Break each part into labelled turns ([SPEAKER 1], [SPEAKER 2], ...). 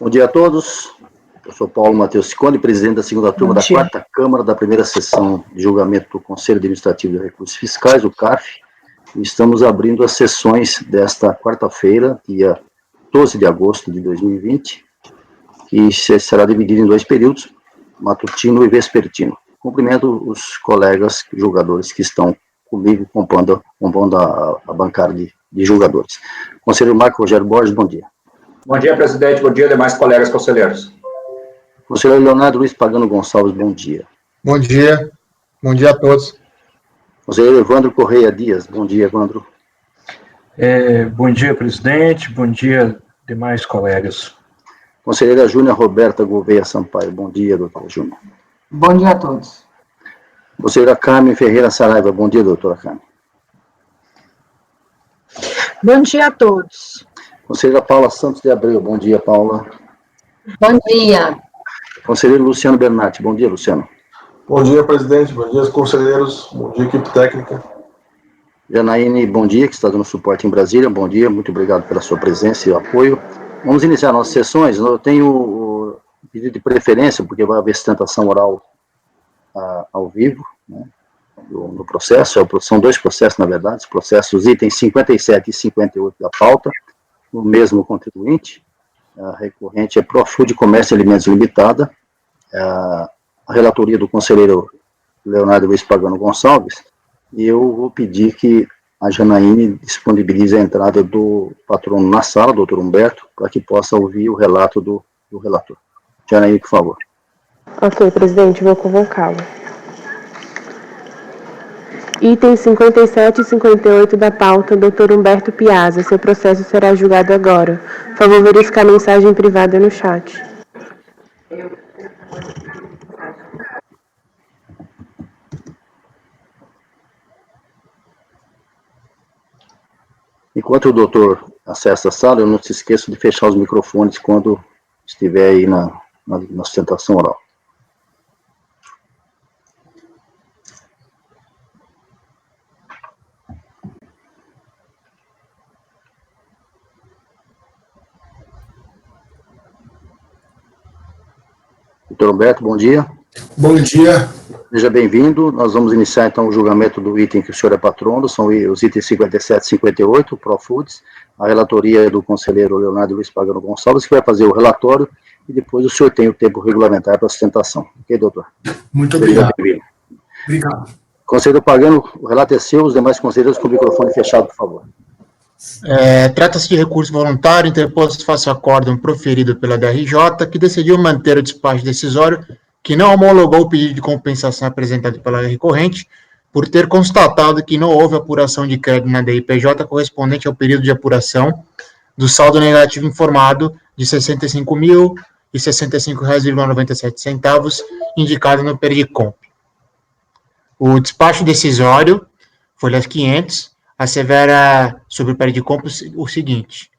[SPEAKER 1] Bom dia a todos. Eu sou Paulo Matheus Ciccone, presidente da segunda turma da quarta Câmara da primeira sessão de julgamento do Conselho Administrativo de Recursos Fiscais, o CARF, e estamos abrindo as sessões desta quarta-feira, dia 12 de agosto de 2020, que será dividido em dois períodos, matutino e vespertino. Cumprimento os colegas julgadores que estão comigo compondo a bancada de julgadores. Conselheiro Marco Rogério Borges, bom dia.
[SPEAKER 2] Bom dia, presidente. Bom dia, demais colegas conselheiros.
[SPEAKER 1] Conselheiro Leonardo Luiz Pagano Gonçalves, bom dia.
[SPEAKER 3] Bom dia. Bom dia a todos.
[SPEAKER 1] Conselheiro Evandro Correia Dias, bom dia, Evandro.
[SPEAKER 4] Bom dia, presidente. Bom dia, demais colegas.
[SPEAKER 1] Conselheira Júnia Roberta Gouveia Sampaio, bom dia, doutora Júnia.
[SPEAKER 5] Bom dia a todos.
[SPEAKER 1] Conselheira Carmen Ferreira Saraiva, bom dia, doutora Carmen.
[SPEAKER 6] Bom dia a todos.
[SPEAKER 1] Conselheira Paula Santos de Abreu, bom dia, Paula.
[SPEAKER 5] Bom dia.
[SPEAKER 1] Conselheiro Luciano Bernatti, bom dia, Luciano.
[SPEAKER 7] Bom dia, presidente, bom dia, conselheiros, bom dia, equipe técnica.
[SPEAKER 1] Janaíne, bom dia, que está dando suporte em Brasília, bom dia, muito obrigado pela sua presença e apoio. Vamos iniciar nossas sessões. Eu tenho o pedido de preferência, porque vai haver sustentação oral ao vivo, né, no processo. São dois processos, na verdade, os processos itens 57 e 58 da pauta, o mesmo contribuinte. A recorrente é Profood Comércio e Alimentos Limitada, a relatoria do conselheiro Leonardo Luiz Pagano Gonçalves, e eu vou pedir que a Janaíne disponibilize a entrada do patrono na sala, doutor Humberto, para que possa ouvir o relato do relator. Janaíne, por favor.
[SPEAKER 8] Ok, presidente, vou convocá-lo. Itens 57 e 58 da pauta, doutor Humberto Piazza. Seu processo será julgado agora. Por favor, verificar a mensagem privada no chat.
[SPEAKER 1] Enquanto o doutor acessa a sala, eu não se esqueça de fechar os microfones quando estiver aí na sustentação oral. Doutor Humberto, bom dia.
[SPEAKER 3] Bom dia.
[SPEAKER 1] Seja bem-vindo. Nós vamos iniciar, então, o julgamento do item que o senhor é patrono, são os itens 57 e 58, Profoods, a relatoria do conselheiro Leonardo Luiz Pagano Gonçalves, que vai fazer o relatório, e depois o senhor tem o tempo regulamentar para a sustentação. Ok, doutor?
[SPEAKER 3] Muito obrigado. Obrigado.
[SPEAKER 1] Conselheiro Pagano, o relato é seu, os demais conselheiros com o microfone fechado, por favor.
[SPEAKER 3] Trata-se de recurso voluntário interposto face ao acórdão proferido pela DRJ, que decidiu manter o despacho decisório, que não homologou o pedido de compensação apresentado pela recorrente, por ter constatado que não houve apuração de crédito na DIPJ correspondente ao período de apuração do saldo negativo informado de R$ 65.065,97, indicado no Perdicomp. O despacho decisório, folhas 500, assevera sobre o Perdicomp o seguinte: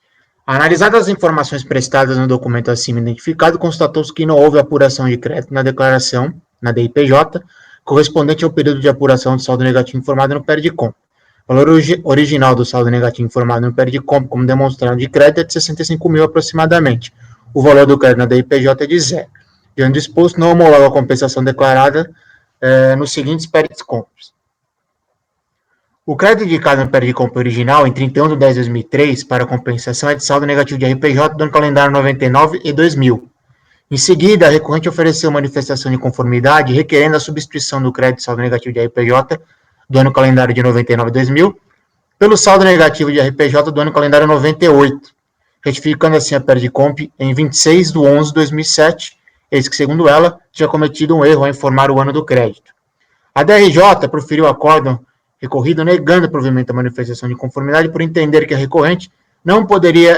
[SPEAKER 3] analisadas as informações prestadas no documento acima identificado, constatou-se que não houve apuração de crédito na declaração, na DIPJ, correspondente ao período de apuração do saldo negativo informado no Perdicomp. O valor original do saldo negativo informado no Perdicomp, como demonstrado de crédito, é de 65 mil aproximadamente. O valor do crédito na DIPJ é de zero. Diante do exposto, não homologa a compensação declarada nos seguintes Perdicomps. O crédito indicado no Perdicomp original, em 31/10/2003, para compensação é de saldo negativo de RPJ do ano calendário 99 e 2000. Em seguida, a recorrente ofereceu manifestação de conformidade, requerendo a substituição do crédito de saldo negativo de RPJ do ano calendário de 99 e 2000 pelo saldo negativo de RPJ do ano calendário 98, retificando assim a Perdicomp em 26/11/2007, eis que, segundo ela, tinha cometido um erro ao informar o ano do crédito. A DRJ proferiu o acórdão recorrido negando o provimento da manifestação de conformidade por entender que a recorrente não poderia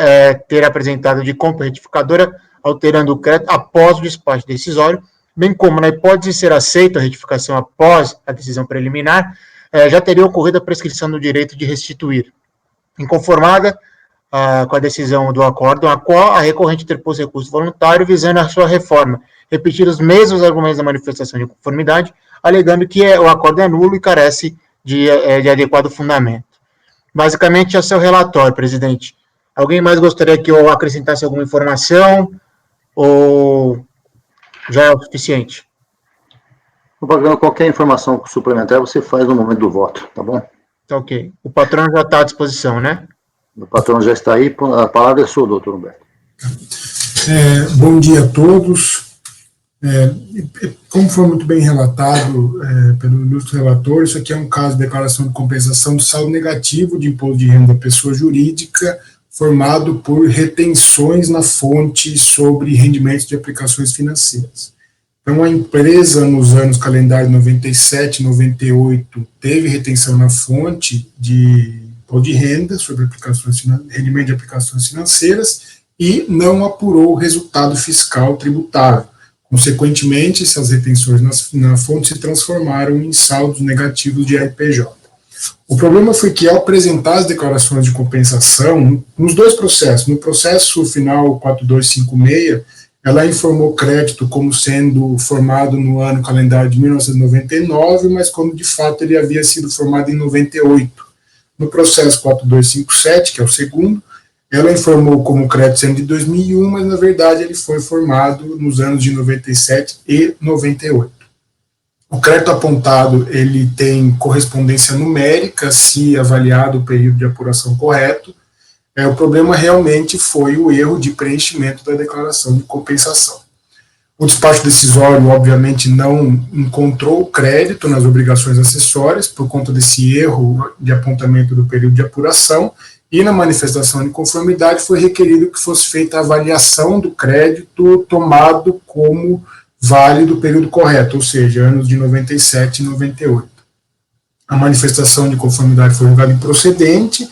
[SPEAKER 3] ter apresentado de compra retificadora alterando o crédito após o despacho decisório, bem como, na hipótese de ser aceita a retificação após a decisão preliminar, já teria ocorrido a prescrição do direito de restituir. Inconformada com a decisão do acórdão, a qual a recorrente interpôs recurso voluntário visando a sua reforma, repetir os mesmos argumentos da manifestação de conformidade, alegando que o acórdão é nulo e carece de adequado fundamento. Basicamente, é o seu relatório, presidente. Alguém mais gostaria que eu acrescentasse alguma informação? ou já é o suficiente?
[SPEAKER 1] Pagano, qualquer informação suplementar você faz no momento do voto, tá bom?
[SPEAKER 3] Tá ok. O patrão já está à disposição, né?
[SPEAKER 1] O patrão já está aí, a palavra é sua, doutor Humberto.
[SPEAKER 9] Bom dia a todos. Como foi muito bem relatado pelo ilustre relator, isso aqui é um caso de declaração de compensação do saldo negativo de imposto de renda da pessoa jurídica formado por retenções na fonte sobre rendimentos de aplicações financeiras. Então, a empresa, nos anos calendário 97 e 98, teve retenção na fonte de imposto de renda sobre rendimento de aplicações financeiras e não apurou o resultado fiscal tributável. Consequentemente, essas retenções na fonte se transformaram em saldos negativos de RPJ. O problema foi que, ao apresentar as declarações de compensação, nos dois processos, no processo final 4256, ela informou crédito como sendo formado no ano calendário de 1999, mas como de fato ele havia sido formado em 98. No processo 4257, que é o segundo, ela informou como crédito sendo de 2001, mas na verdade ele foi formado nos anos de 97 e 98. O crédito apontado, ele tem correspondência numérica se avaliado o período de apuração correto. O problema realmente foi o erro de preenchimento da declaração de compensação. O despacho decisório, obviamente, não encontrou crédito nas obrigações acessórias por conta desse erro de apontamento do período de apuração, e na manifestação de conformidade foi requerido que fosse feita a avaliação do crédito tomado como válido o período correto, ou seja, anos de 97 e 98. A manifestação de conformidade foi julgada improcedente,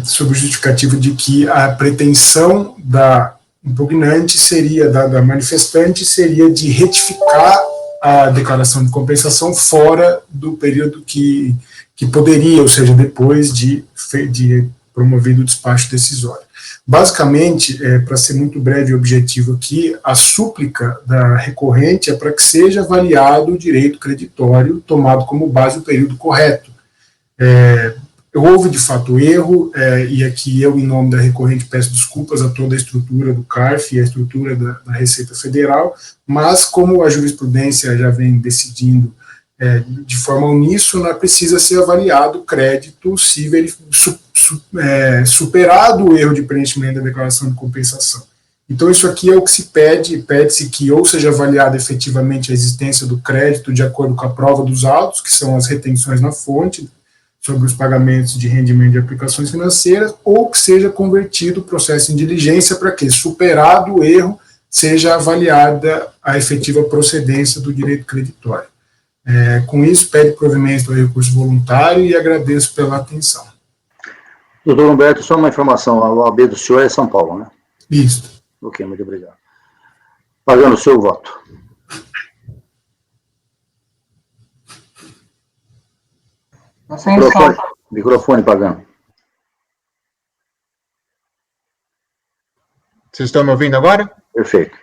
[SPEAKER 9] sob o justificativo de que a pretensão da impugnante seria, da manifestante, seria de retificar a declaração de compensação fora do período que poderia, ou seja, depois de promovido o despacho decisório. Basicamente, para ser muito breve e objetivo aqui, a súplica da recorrente é para que seja avaliado o direito creditório tomado como base o período correto. Houve, de fato, erro, e aqui eu, em nome da recorrente, peço desculpas a toda a estrutura do CARF e a estrutura da Receita Federal, mas como a jurisprudência já vem decidindo de forma uníssona, precisa ser avaliado o crédito se superado o erro de preenchimento da declaração de compensação. Então, isso aqui é o que se pede-se que ou seja avaliada efetivamente a existência do crédito de acordo com a prova dos autos, que são as retenções na fonte, sobre os pagamentos de rendimento de aplicações financeiras, ou que seja convertido o processo em diligência para que, superado o erro, seja avaliada a efetiva procedência do direito creditório. Com isso, pede provimento do recurso voluntário e agradeço pela atenção.
[SPEAKER 1] Doutor Humberto, só uma informação, a OAB do senhor é São Paulo, né?
[SPEAKER 9] Isso.
[SPEAKER 1] Ok, muito obrigado. Pagano o seu voto. Microfone, Pagano.
[SPEAKER 3] Vocês estão me ouvindo agora?
[SPEAKER 1] Perfeito.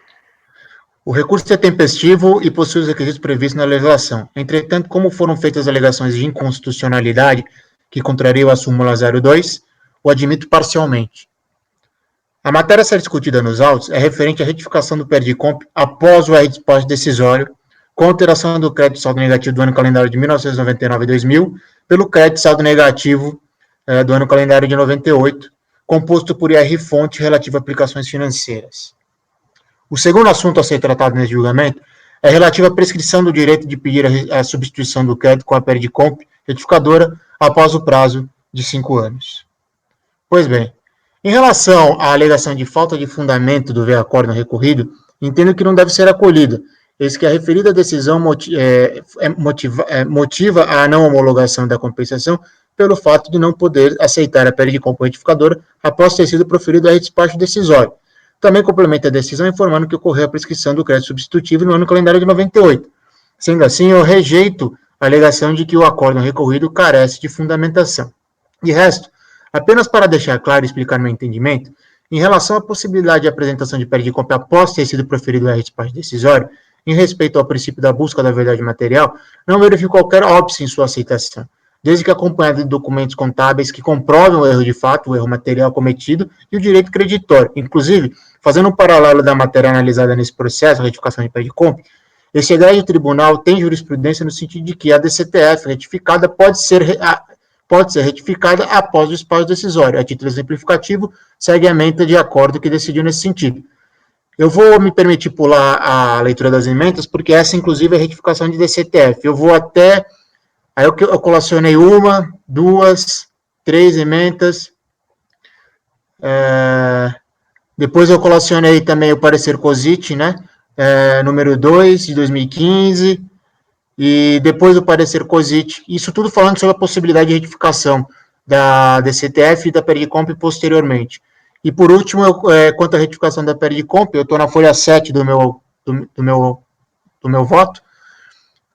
[SPEAKER 3] O recurso é tempestivo e possui os requisitos previstos na legislação. Entretanto, como foram feitas alegações de inconstitucionalidade que contrariam a súmula 02, o admito parcialmente. A matéria a ser discutida nos autos é referente à retificação do PERDICOMP após o despacho decisório, com alteração do crédito saldo negativo do ano calendário de 1999 e 2000, pelo crédito saldo negativo do ano calendário de 98, composto por IR-fonte relativo a aplicações financeiras. O segundo assunto a ser tratado nesse julgamento é relativo à prescrição do direito de pedir a substituição do crédito com a PERDICOMP retificadora após o prazo de 5 anos. Pois bem, em relação à alegação de falta de fundamento do acórdão recorrido, entendo que não deve ser acolhida, eis que a referida decisão motiva a não homologação da compensação pelo fato de não poder aceitar a PERDICOMP retificadora após ter sido proferido a despacho decisório. Também complementa a decisão informando que ocorreu a prescrição do crédito substitutivo no ano calendário de 98. Sendo assim, eu rejeito a alegação de que o acórdão recorrido carece de fundamentação. De resto, apenas para deixar claro e explicar meu entendimento, em relação à possibilidade de apresentação de PERDICOMP após ter sido proferido o despacho decisório, em respeito ao princípio da busca da verdade material, não verifico qualquer óbice em sua aceitação. desde que acompanhado de documentos contábeis que comprovem o erro de fato, o erro material cometido, e o direito creditório. Inclusive, fazendo um paralelo da matéria analisada nesse processo, a retificação de PERDICOMP, esse egrégio tribunal tem jurisprudência no sentido de que a DCTF retificada pode ser retificada após o espaço decisório. A título exemplificativo, segue a ementa de acordo que decidiu nesse sentido. Eu vou me permitir pular a leitura das emendas, porque essa, inclusive, é a retificação de DCTF. Eu vou até... Aí eu colacionei 1, 2, 3 emendas. Depois eu colacionei também o parecer COSIT, né? Número 2, de 2015. E depois o parecer COSIT. Isso tudo falando sobre a possibilidade de retificação da DCTF e da PERDICOMP posteriormente. E por último, quanto à retificação da PERDICOMP, eu estou na folha 7 do meu voto.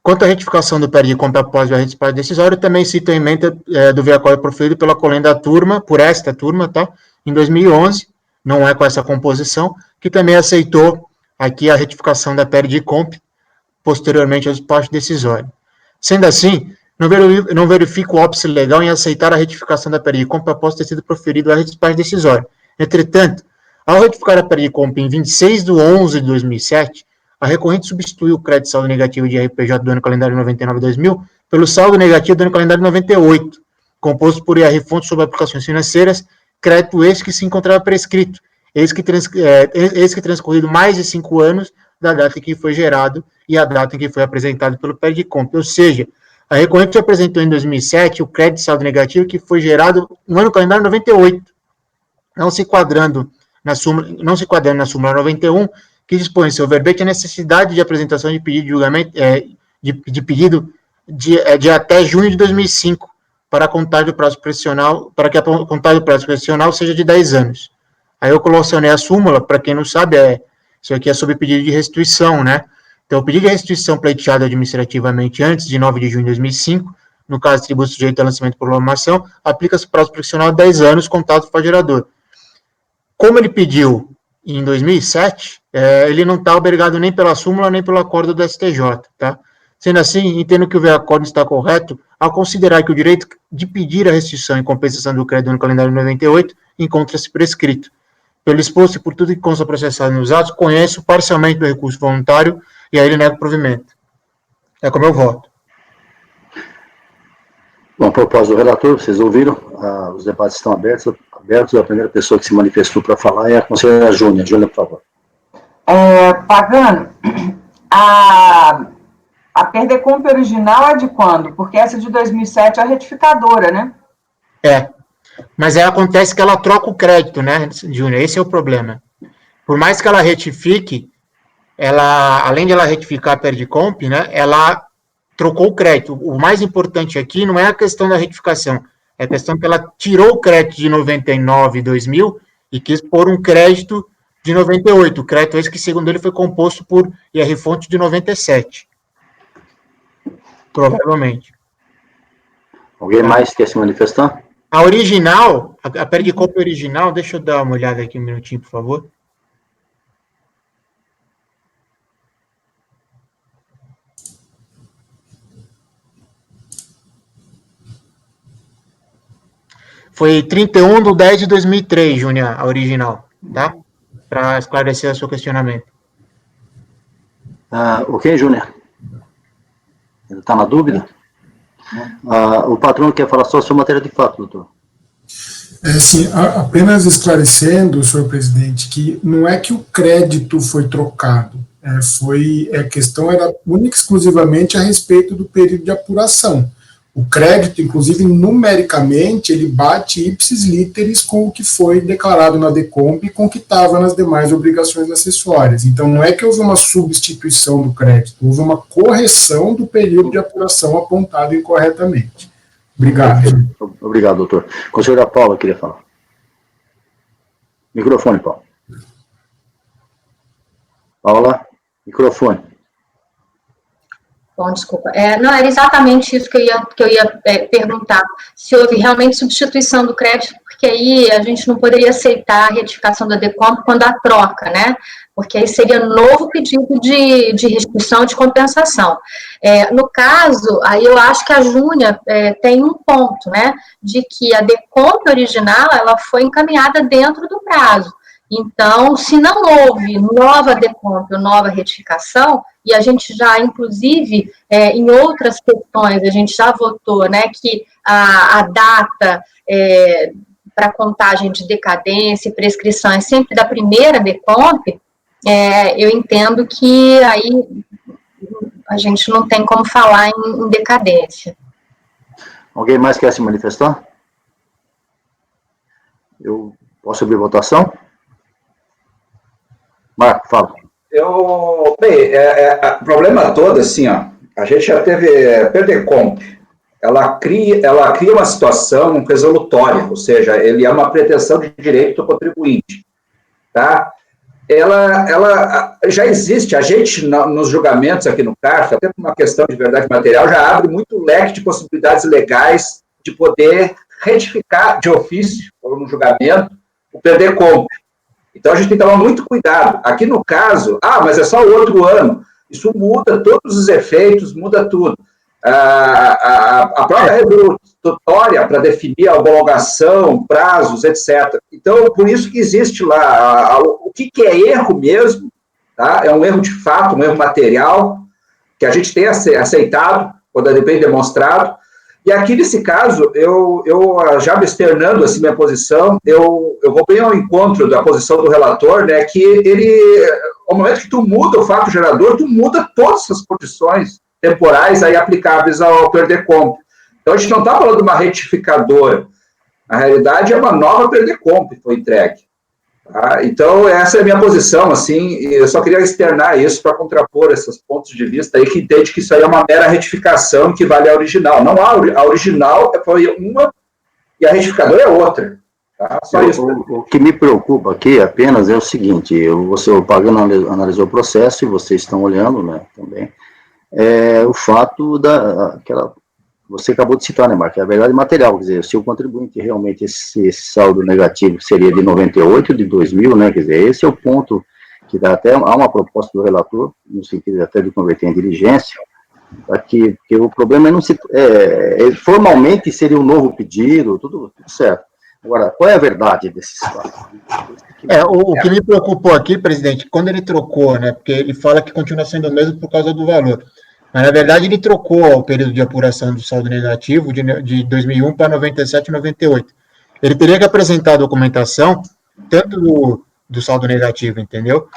[SPEAKER 3] Quanto à retificação do PERDICOMP após o espaço decisório, também cito a emenda do VEACOL proferido pela colenda turma, por esta turma, tá? Em 2011, não é com essa composição, que também aceitou aqui a retificação da PERDICOMP posteriormente ao despacho decisório. Sendo assim, não verifico o óbice legal em aceitar a retificação da PERDICOMP após ter sido proferido a despacho decisório. Entretanto, ao retificar a PERDICOMP em 26 de 11 de 2007, a recorrente substituiu o crédito saldo negativo de RPJ do ano calendário 99-2000 pelo saldo negativo do ano calendário 98, composto por IR fontes sobre aplicações financeiras, crédito esse que se encontrava prescrito, eis que transcorrido mais de 5 anos da data em que foi gerado e a data em que foi apresentado pelo PERDICOMP. Ou seja, a recorrente apresentou em 2007 o crédito saldo negativo que foi gerado no ano calendário 98, não se enquadrando na súmula 91, que dispõe em seu verbete a necessidade de apresentação de pedido de julgamento, de pedido de até junho de 2005, para a contagem do prazo prescricional, para que a contagem do prazo prescricional seja de 10 anos. Aí eu colacionei a súmula, para quem não sabe, isso aqui é sobre pedido de restituição, né? Então, o pedido de restituição pleiteado administrativamente antes de 9 de junho de 2005, no caso de tributo sujeito a lançamento por prolongação, aplica-se o prazo prescricional de 10 anos, contado para o gerador. Como ele pediu em 2007, ele não está obrigado nem pela súmula, nem pelo acordo do STJ, tá? Sendo assim, entendo que o acordo está correto ao considerar que o direito de pedir a restituição e compensação do crédito no calendário 98 encontra-se prescrito. Pelo exposto e por tudo que consta processado nos atos, conheço parcialmente do recurso voluntário e aí ele nega o provimento. É como eu voto.
[SPEAKER 1] Bom, propósito do relator, vocês ouviram, os debates estão abertos. A primeira pessoa que se manifestou para falar é a conselheira Júnia. Júnia, por favor.
[SPEAKER 5] Pagano, a PERDICOMP original é de quando? Porque essa de 2007 é a retificadora, né?
[SPEAKER 3] Mas aí acontece que ela troca o crédito, né, Júnior? Esse é o problema. Por mais que ela retifique, além de ela retificar a PERDICOMP, né, ela trocou o crédito. O mais importante aqui não é a questão da retificação, é a questão que ela tirou o crédito de 99 e 2000 e quis pôr um crédito de 98. O crédito esse que, segundo ele, foi composto por IR fonte de 97. Provavelmente.
[SPEAKER 1] Alguém mais quer se manifestar?
[SPEAKER 3] A original, a PERDICOMP original, deixa eu dar uma olhada aqui um minutinho, por favor. Foi 31 de 10 de 2003, Júnior, a original, tá? Para esclarecer o seu questionamento.
[SPEAKER 1] Ok, Júnior? Ele está na dúvida? O patrão quer falar só sobre matéria de fato, doutor.
[SPEAKER 9] Sim, apenas esclarecendo, senhor presidente, que não é que o crédito foi trocado, a questão era única e exclusivamente a respeito do período de apuração. O crédito, inclusive, numericamente, ele bate ipsis literis com o que foi declarado na DECOMP e com o que estava nas demais obrigações acessórias. Então, não é que houve uma substituição do crédito, houve uma correção do período de apuração apontado incorretamente. Obrigado.
[SPEAKER 1] Obrigado, doutor. Conselheira Paula queria falar. Microfone, Paula. Paula, microfone.
[SPEAKER 10] Bom, desculpa. Não, era exatamente isso que eu ia perguntar. Se houve realmente substituição do crédito, porque aí a gente não poderia aceitar a retificação da DECOMP quando há troca, né? Porque aí seria novo pedido de restituição de compensação. No caso, aí eu acho que a Júnia tem um ponto, né? De que a DECOMP original, ela foi encaminhada dentro do prazo. Então, se não houve nova DECOMP ou nova retificação, e a gente já, inclusive, em outras questões, a gente já votou, né, que a data para contagem de decadência e prescrição é sempre da primeira DECOMP, eu entendo que aí a gente não tem como falar em decadência.
[SPEAKER 1] Alguém mais quer se manifestar? Eu posso abrir votação? Marco, fala.
[SPEAKER 2] O problema todo, assim, ó, a gente já teve PERDECOMP, ela cria uma situação resolutória, ou seja, ele é uma pretensão de direito do contribuinte, tá? Ela já existe, a gente, nos julgamentos aqui no CARF, até por uma questão de verdade material, já abre muito leque de possibilidades legais de poder retificar de ofício, ou no julgamento, o PERDECOMP. Então, a gente tem que tomar muito cuidado. Aqui no caso, mas é só o outro ano. Isso muda todos os efeitos, muda tudo. A própria resolutória para definir a homologação, prazos, etc. Então, por isso que existe lá o que é erro mesmo, tá? É um erro de fato, um erro material, que a gente tem aceitado, quando é bem demonstrado. E aqui, nesse caso, eu já me externando assim, minha posição, eu vou bem ao encontro da posição do relator, né, que ele, ao momento que tu muda o fato gerador, tu muda todas as condições temporais aí aplicáveis ao PERDECOMP. Então, a gente não está falando de uma retificadora. Na realidade, é uma nova PERDECOMP que foi entregue. Tá? Então, essa é a minha posição, assim, e eu só queria externar isso para contrapor esses pontos de vista aí que entende que isso aí é uma mera retificação que vale a original. Não, a original foi uma e a retificadora é outra. Tá? Só isso.
[SPEAKER 1] O que me preocupa aqui apenas é o seguinte, o Pagano analisou o processo e vocês estão olhando, né, também, o fato você acabou de citar, né, Marco, é a verdade material, quer dizer, se o contribuinte realmente, esse saldo negativo seria de 98, de 2000, né, quer dizer, esse é o ponto que dá até, há uma proposta do relator, no sentido até de converter em diligência, porque o problema não formalmente seria um novo pedido, tudo certo. Agora, qual é a verdade desses fatos?
[SPEAKER 3] O que me preocupou aqui, presidente, quando ele trocou, né, porque ele fala que continua sendo o mesmo por causa do valor, mas, na verdade, ele trocou o período de apuração do saldo negativo de 2001 para 97 e 98. Ele teria que apresentar a documentação, tanto do saldo negativo, entendeu?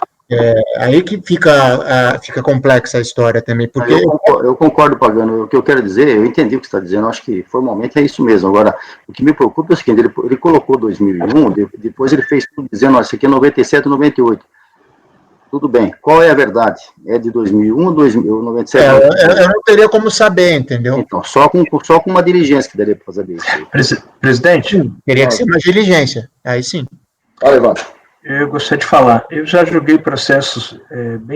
[SPEAKER 3] Aí que fica complexa a história também, porque...
[SPEAKER 1] Eu concordo, Pagano, o que eu quero dizer, eu entendi o que você está dizendo, acho que formalmente é isso mesmo. Agora, o que me preocupa é o seguinte, ele colocou 2001, depois ele fez tudo dizendo, isso aqui é 97 e 98. Tudo bem. Qual é a verdade? É de 2001, 97?
[SPEAKER 3] Eu não teria como saber, entendeu?
[SPEAKER 1] Então, só com uma diligência que daria para fazer isso.
[SPEAKER 4] Presidente?
[SPEAKER 3] Teria que ser uma diligência, aí sim.
[SPEAKER 1] Olha, Evandro.
[SPEAKER 4] Eu gostaria de falar, eu já julguei processos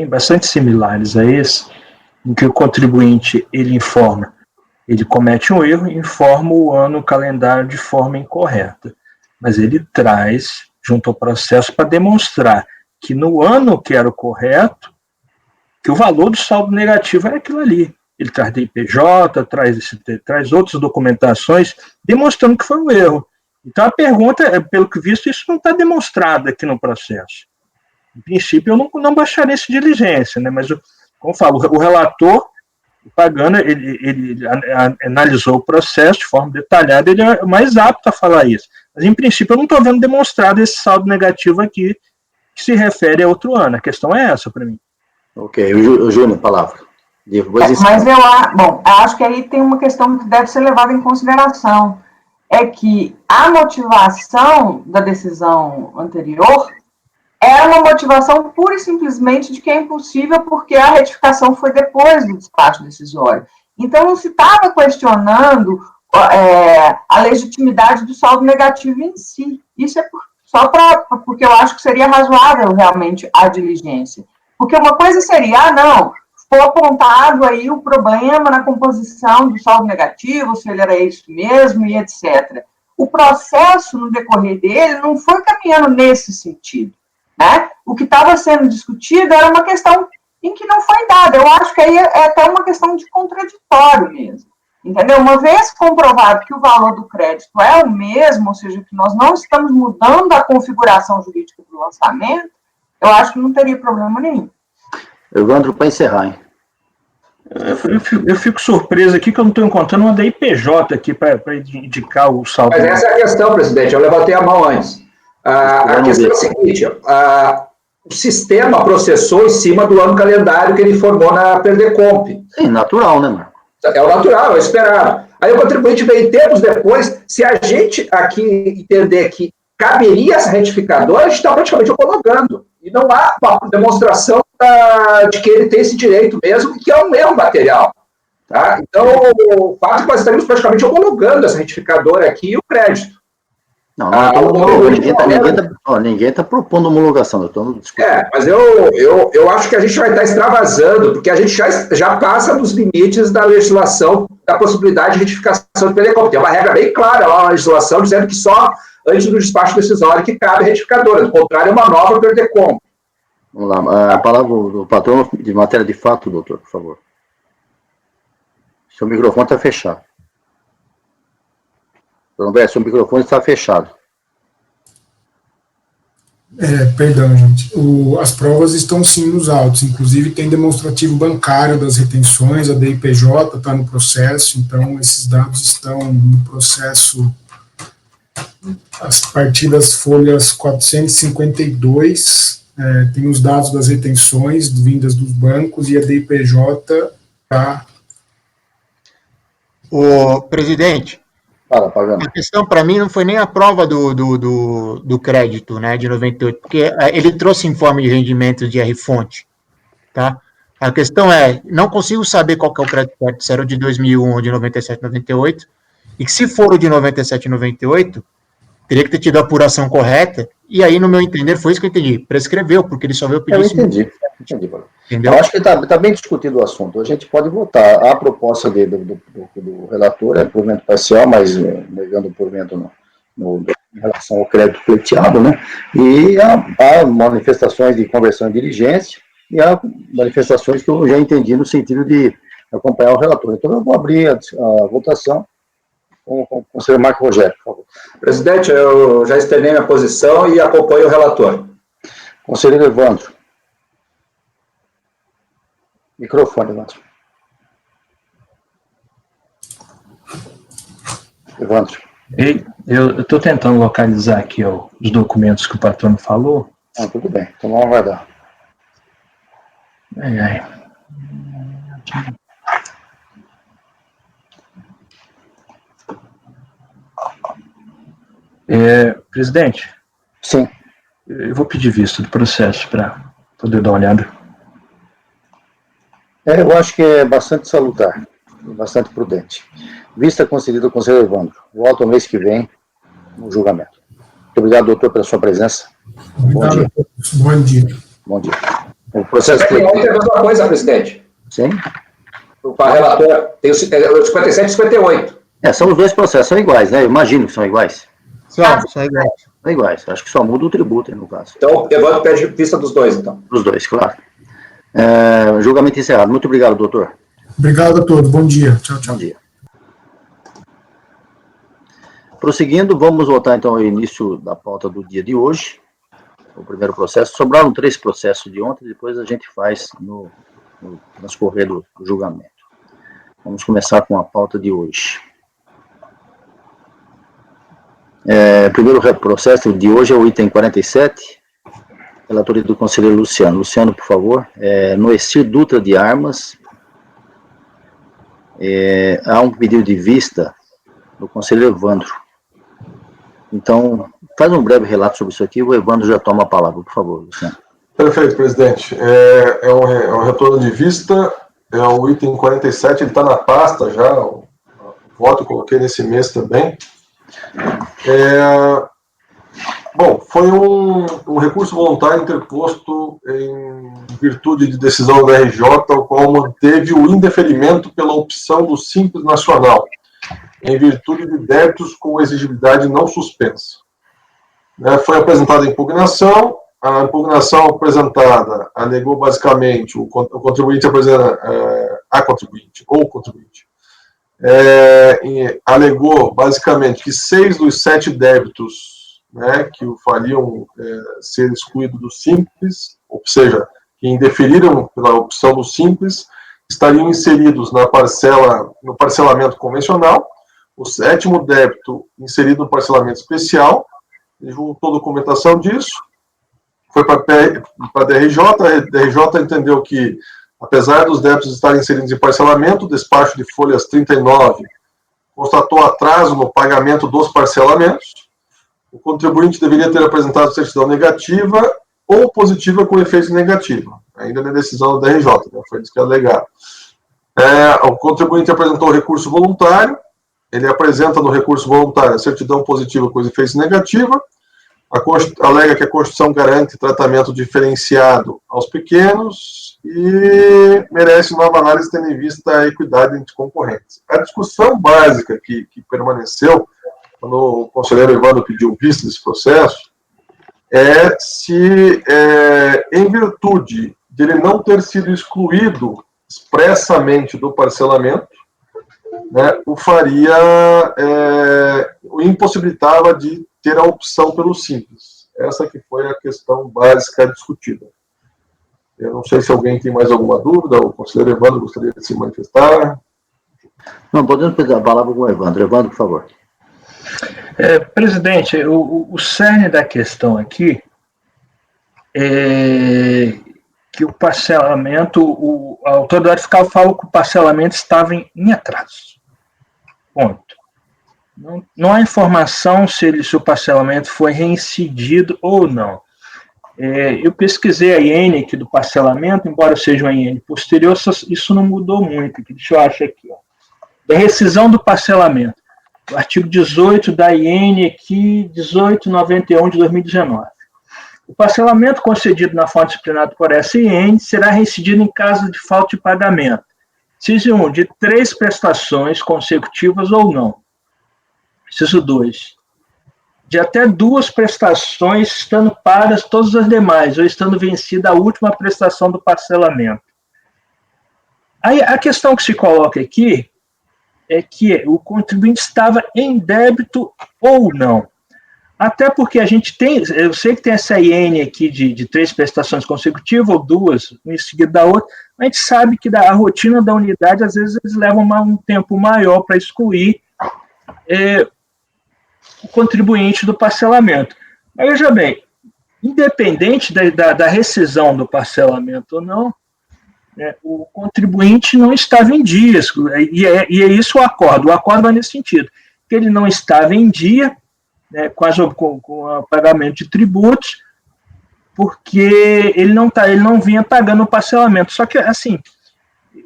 [SPEAKER 4] bastante similares a esse, em que o contribuinte, ele comete um erro e informa o ano calendário de forma incorreta, mas ele traz, junto ao processo, para demonstrar que no ano que era o correto, que o valor do saldo negativo era aquilo ali. Ele traz DIPJ, traz outras documentações, demonstrando que foi um erro. Então, a pergunta, pelo que visto, isso não está demonstrado aqui no processo. Em princípio, eu não baixaria essa diligência, né? Mas, como eu falo, o relator, o Pagano, ele analisou o processo de forma detalhada, ele é mais apto a falar isso. Mas, em princípio, eu não estou vendo demonstrado esse saldo negativo aqui, que se refere a outro ano. A questão é essa para mim.
[SPEAKER 1] Ok. O Júnior, palavra.
[SPEAKER 5] Mas eu acho que aí tem uma questão que deve ser levada em consideração. É que a motivação da decisão anterior era uma motivação pura e simplesmente de que é impossível porque a retificação foi depois do despacho decisório. Então, não se estava questionando a legitimidade do saldo negativo em si. Isso é porque eu acho que seria razoável realmente a diligência. Porque uma coisa seria, foi apontado aí o problema na composição do saldo negativo, se ele era isso mesmo e etc. O processo, no decorrer dele, não foi caminhando nesse sentido, né? O que estava sendo discutido era uma questão em que não foi dada. Eu acho que aí é até uma questão de contraditório mesmo, entendeu? Uma vez comprovado que o valor do crédito é o mesmo, ou seja, que nós não estamos mudando a configuração jurídica do lançamento, eu acho que não teria problema nenhum.
[SPEAKER 1] Evandro, para encerrar, hein?
[SPEAKER 4] Eu fico surpreso aqui que eu não estou encontrando uma da IPJ aqui para indicar o saldo.
[SPEAKER 2] Mas essa é a questão, presidente, eu levantei a mão antes. A questão é a seguinte, o sistema processou em cima do ano calendário que ele informou na Perdecomp.
[SPEAKER 1] Sim, natural, né, Marco?
[SPEAKER 2] É o natural, é o esperado. Aí o contribuinte vem tempos depois, se a gente aqui entender que caberia essa retificadora, a gente está praticamente homologando. E não há uma demonstração de que ele tem esse direito mesmo, que é um erro material. Tá? Então, o fato é que nós estaremos praticamente homologando essa retificadora aqui e o crédito.
[SPEAKER 1] Não, ninguém está propondo homologação.
[SPEAKER 2] Mas eu acho que a gente vai estar extravasando, porque a gente já passa dos limites da legislação, da possibilidade de retificação de Perdecomp. Tem uma regra bem clara lá na legislação, dizendo que só antes do despacho decisório que cabe a retificadora. Do contrário, é uma nova Perdecomp.
[SPEAKER 1] Vamos lá. A palavra do patrão de matéria de fato, doutor, por favor. Seu microfone está fechado. Seu microfone está fechado.
[SPEAKER 9] Perdão, gente. As provas estão sim nos autos, inclusive tem demonstrativo bancário das retenções, a DIPJ está no processo, então esses dados estão no processo a partir das folhas 452, tem os dados das retenções vindas dos bancos e a DIPJ está...
[SPEAKER 3] O presidente,
[SPEAKER 1] a
[SPEAKER 3] questão para mim não foi nem a prova do crédito, né, de 98, porque ele trouxe informe de rendimento de R-fonte, tá? A questão é, não consigo saber qual que é o crédito certo, se era o de 2001 ou de 97, 98, e que se for o de 97 e 98, teria que ter tido a apuração correta, e aí, no meu entender, foi isso que eu entendi, prescreveu, porque ele só veio pedir...
[SPEAKER 1] Eu entendi.
[SPEAKER 3] Entendeu?
[SPEAKER 1] Eu acho que está bem discutido o assunto. A gente pode votar. A proposta do relator é provimento parcial, mas negando o provimento em relação ao crédito pleiteado, né? E há manifestações de conversão em diligência e há manifestações que eu já entendi no sentido de acompanhar o relator. Então, eu vou abrir a votação com o conselheiro Marco Rogério, por favor.
[SPEAKER 2] Presidente, eu já externei minha posição e acompanho o relator.
[SPEAKER 1] Conselheiro Evandro. Microfone, Evandro. Evandro.
[SPEAKER 4] Eu estou tentando localizar aqui os documentos que o patrão falou.
[SPEAKER 1] Tudo bem, então vamos aguardar.
[SPEAKER 4] Presidente?
[SPEAKER 1] Sim.
[SPEAKER 4] Eu vou pedir vista do processo para poder dar uma olhada.
[SPEAKER 1] Eu acho que é bastante salutar, bastante prudente. Vista concedida ao conselheiro Evandro. Volto ao mês que vem no julgamento. Muito obrigado, doutor, pela sua presença.
[SPEAKER 9] Obrigado. Bom dia.
[SPEAKER 1] Bom dia. O processo
[SPEAKER 2] tem a mesma coisa, presidente.
[SPEAKER 1] Sim.
[SPEAKER 2] O relator tem o 57 e 58.
[SPEAKER 1] São os dois processos, são iguais, né? Eu imagino que são iguais.
[SPEAKER 3] São iguais.
[SPEAKER 1] São iguais. Acho que só muda o tributo aí, no caso.
[SPEAKER 2] Então, Evandro pede vista dos dois, então.
[SPEAKER 1] Dos dois, claro. Julgamento encerrado. Muito obrigado, doutor.
[SPEAKER 9] Obrigado a todos. Bom dia. Tchau, tchau.
[SPEAKER 1] Bom dia. Prosseguindo, vamos voltar então ao início da pauta do dia de hoje. O primeiro processo. Sobraram 3 processos de ontem, depois a gente faz no transcorrer do julgamento. Vamos começar com a pauta de hoje. Primeiro processo de hoje é o item 47, relatoria do conselheiro Luciano. Luciano, por favor. Noestir Dutra de Armas. Há um pedido de vista do conselheiro Evandro. Então, faz um breve relato sobre isso aqui, o Evandro já toma a palavra, por favor, Luciano.
[SPEAKER 7] Perfeito, presidente. É um retorno de vista, é o item 47, ele está na pasta já, o voto eu coloquei nesse mês também. Bom, foi um recurso voluntário interposto em virtude de decisão da RJ, o qual manteve o indeferimento pela opção do Simples Nacional, em virtude de débitos com exigibilidade não suspensa. Foi apresentada a impugnação apresentada alegou basicamente, o contribuinte apresenta, o contribuinte, alegou basicamente que 6 dos 7 débitos, que o fariam ser excluído do Simples, ou seja, que indeferiram pela opção do Simples, estariam inseridos no parcelamento convencional, o 7º débito inserido no parcelamento especial, ele juntou documentação disso, foi para a DRJ, a DRJ entendeu que, apesar dos débitos estarem inseridos em parcelamento, o despacho de folhas 39 constatou atraso no pagamento dos parcelamentos, o contribuinte deveria ter apresentado certidão negativa ou positiva com efeito negativo, ainda na decisão da DRJ, foi isso que alegaram. O contribuinte apresentou o recurso voluntário, ele apresenta no recurso voluntário a certidão positiva com efeito negativa, alega que a Constituição garante tratamento diferenciado aos pequenos e merece nova análise tendo em vista a equidade entre concorrentes. A discussão básica que permaneceu, quando o conselheiro Evandro pediu vista desse processo, é se, em virtude de ele não ter sido excluído expressamente do parcelamento, o faria, o impossibilitava de ter a opção pelo Simples. Essa que foi a questão básica discutida. Eu não sei se alguém tem mais alguma dúvida, o conselheiro Evandro gostaria de se manifestar.
[SPEAKER 1] Não, podemos pegar a palavra com o Evandro. Evandro, por favor.
[SPEAKER 4] Presidente, o cerne da questão aqui é que o parcelamento, a autoridade fiscal falou que o parcelamento estava em atraso. Ponto. Não há informação se o parcelamento foi reincidido ou não. Eu pesquisei a IN aqui do parcelamento, embora seja uma IN posterior, isso não mudou muito. Deixa eu achar aqui. Da rescisão do parcelamento. O artigo 18 da IN aqui, 1891 de 2019. O parcelamento concedido na fonte disciplinada por essa IN será reincidido em caso de falta de pagamento. Inciso 1, de 3 prestações consecutivas ou não. Inciso 2, de até 2 prestações estando pagas todas as demais, ou estando vencida a última prestação do parcelamento. Aí, a questão que se coloca aqui é que o contribuinte estava em débito ou não. Até porque a gente tem, eu sei que tem essa IN aqui de 3 prestações consecutivas, ou 2, em seguida da outra, mas a gente sabe que a rotina da unidade, às vezes, eles levam um tempo maior para excluir o contribuinte do parcelamento. Mas veja bem, independente da rescisão do parcelamento ou não, o contribuinte não estava em dias, e é isso o acordo vai nesse sentido, que ele não estava em dia, com o pagamento de tributos, porque ele não vinha pagando o parcelamento. Só que, assim,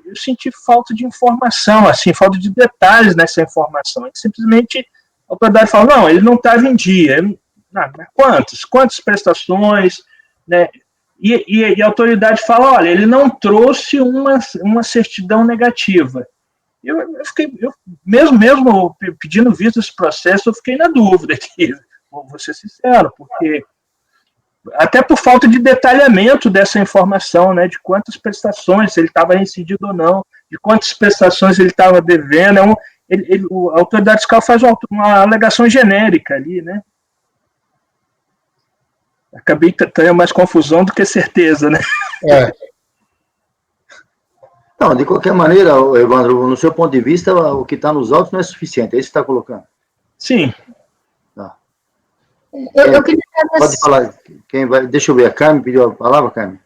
[SPEAKER 4] eu senti falta de informação, assim, falta de detalhes nessa informação. Ele simplesmente, a autoridade fala, não, ele não estava em dia. Quantas prestações, E a autoridade fala, olha, ele não trouxe uma certidão negativa. Eu fiquei, mesmo pedindo vista desse processo, eu fiquei na dúvida aqui, vou ser sincero, porque até por falta de detalhamento dessa informação, de quantas prestações, se ele estava reincidido ou não, de quantas prestações ele estava devendo, a autoridade fiscal faz uma alegação genérica ali, Acabei tendo mais confusão do que certeza,
[SPEAKER 1] Não, de qualquer maneira, Evandro, no seu ponto de vista, o que está nos autos não é suficiente, é isso que você está colocando?
[SPEAKER 4] Sim.
[SPEAKER 1] Tá.
[SPEAKER 10] Eu queria...
[SPEAKER 1] Pode falar, deixa eu ver, a Carmen pediu a palavra, Carmen?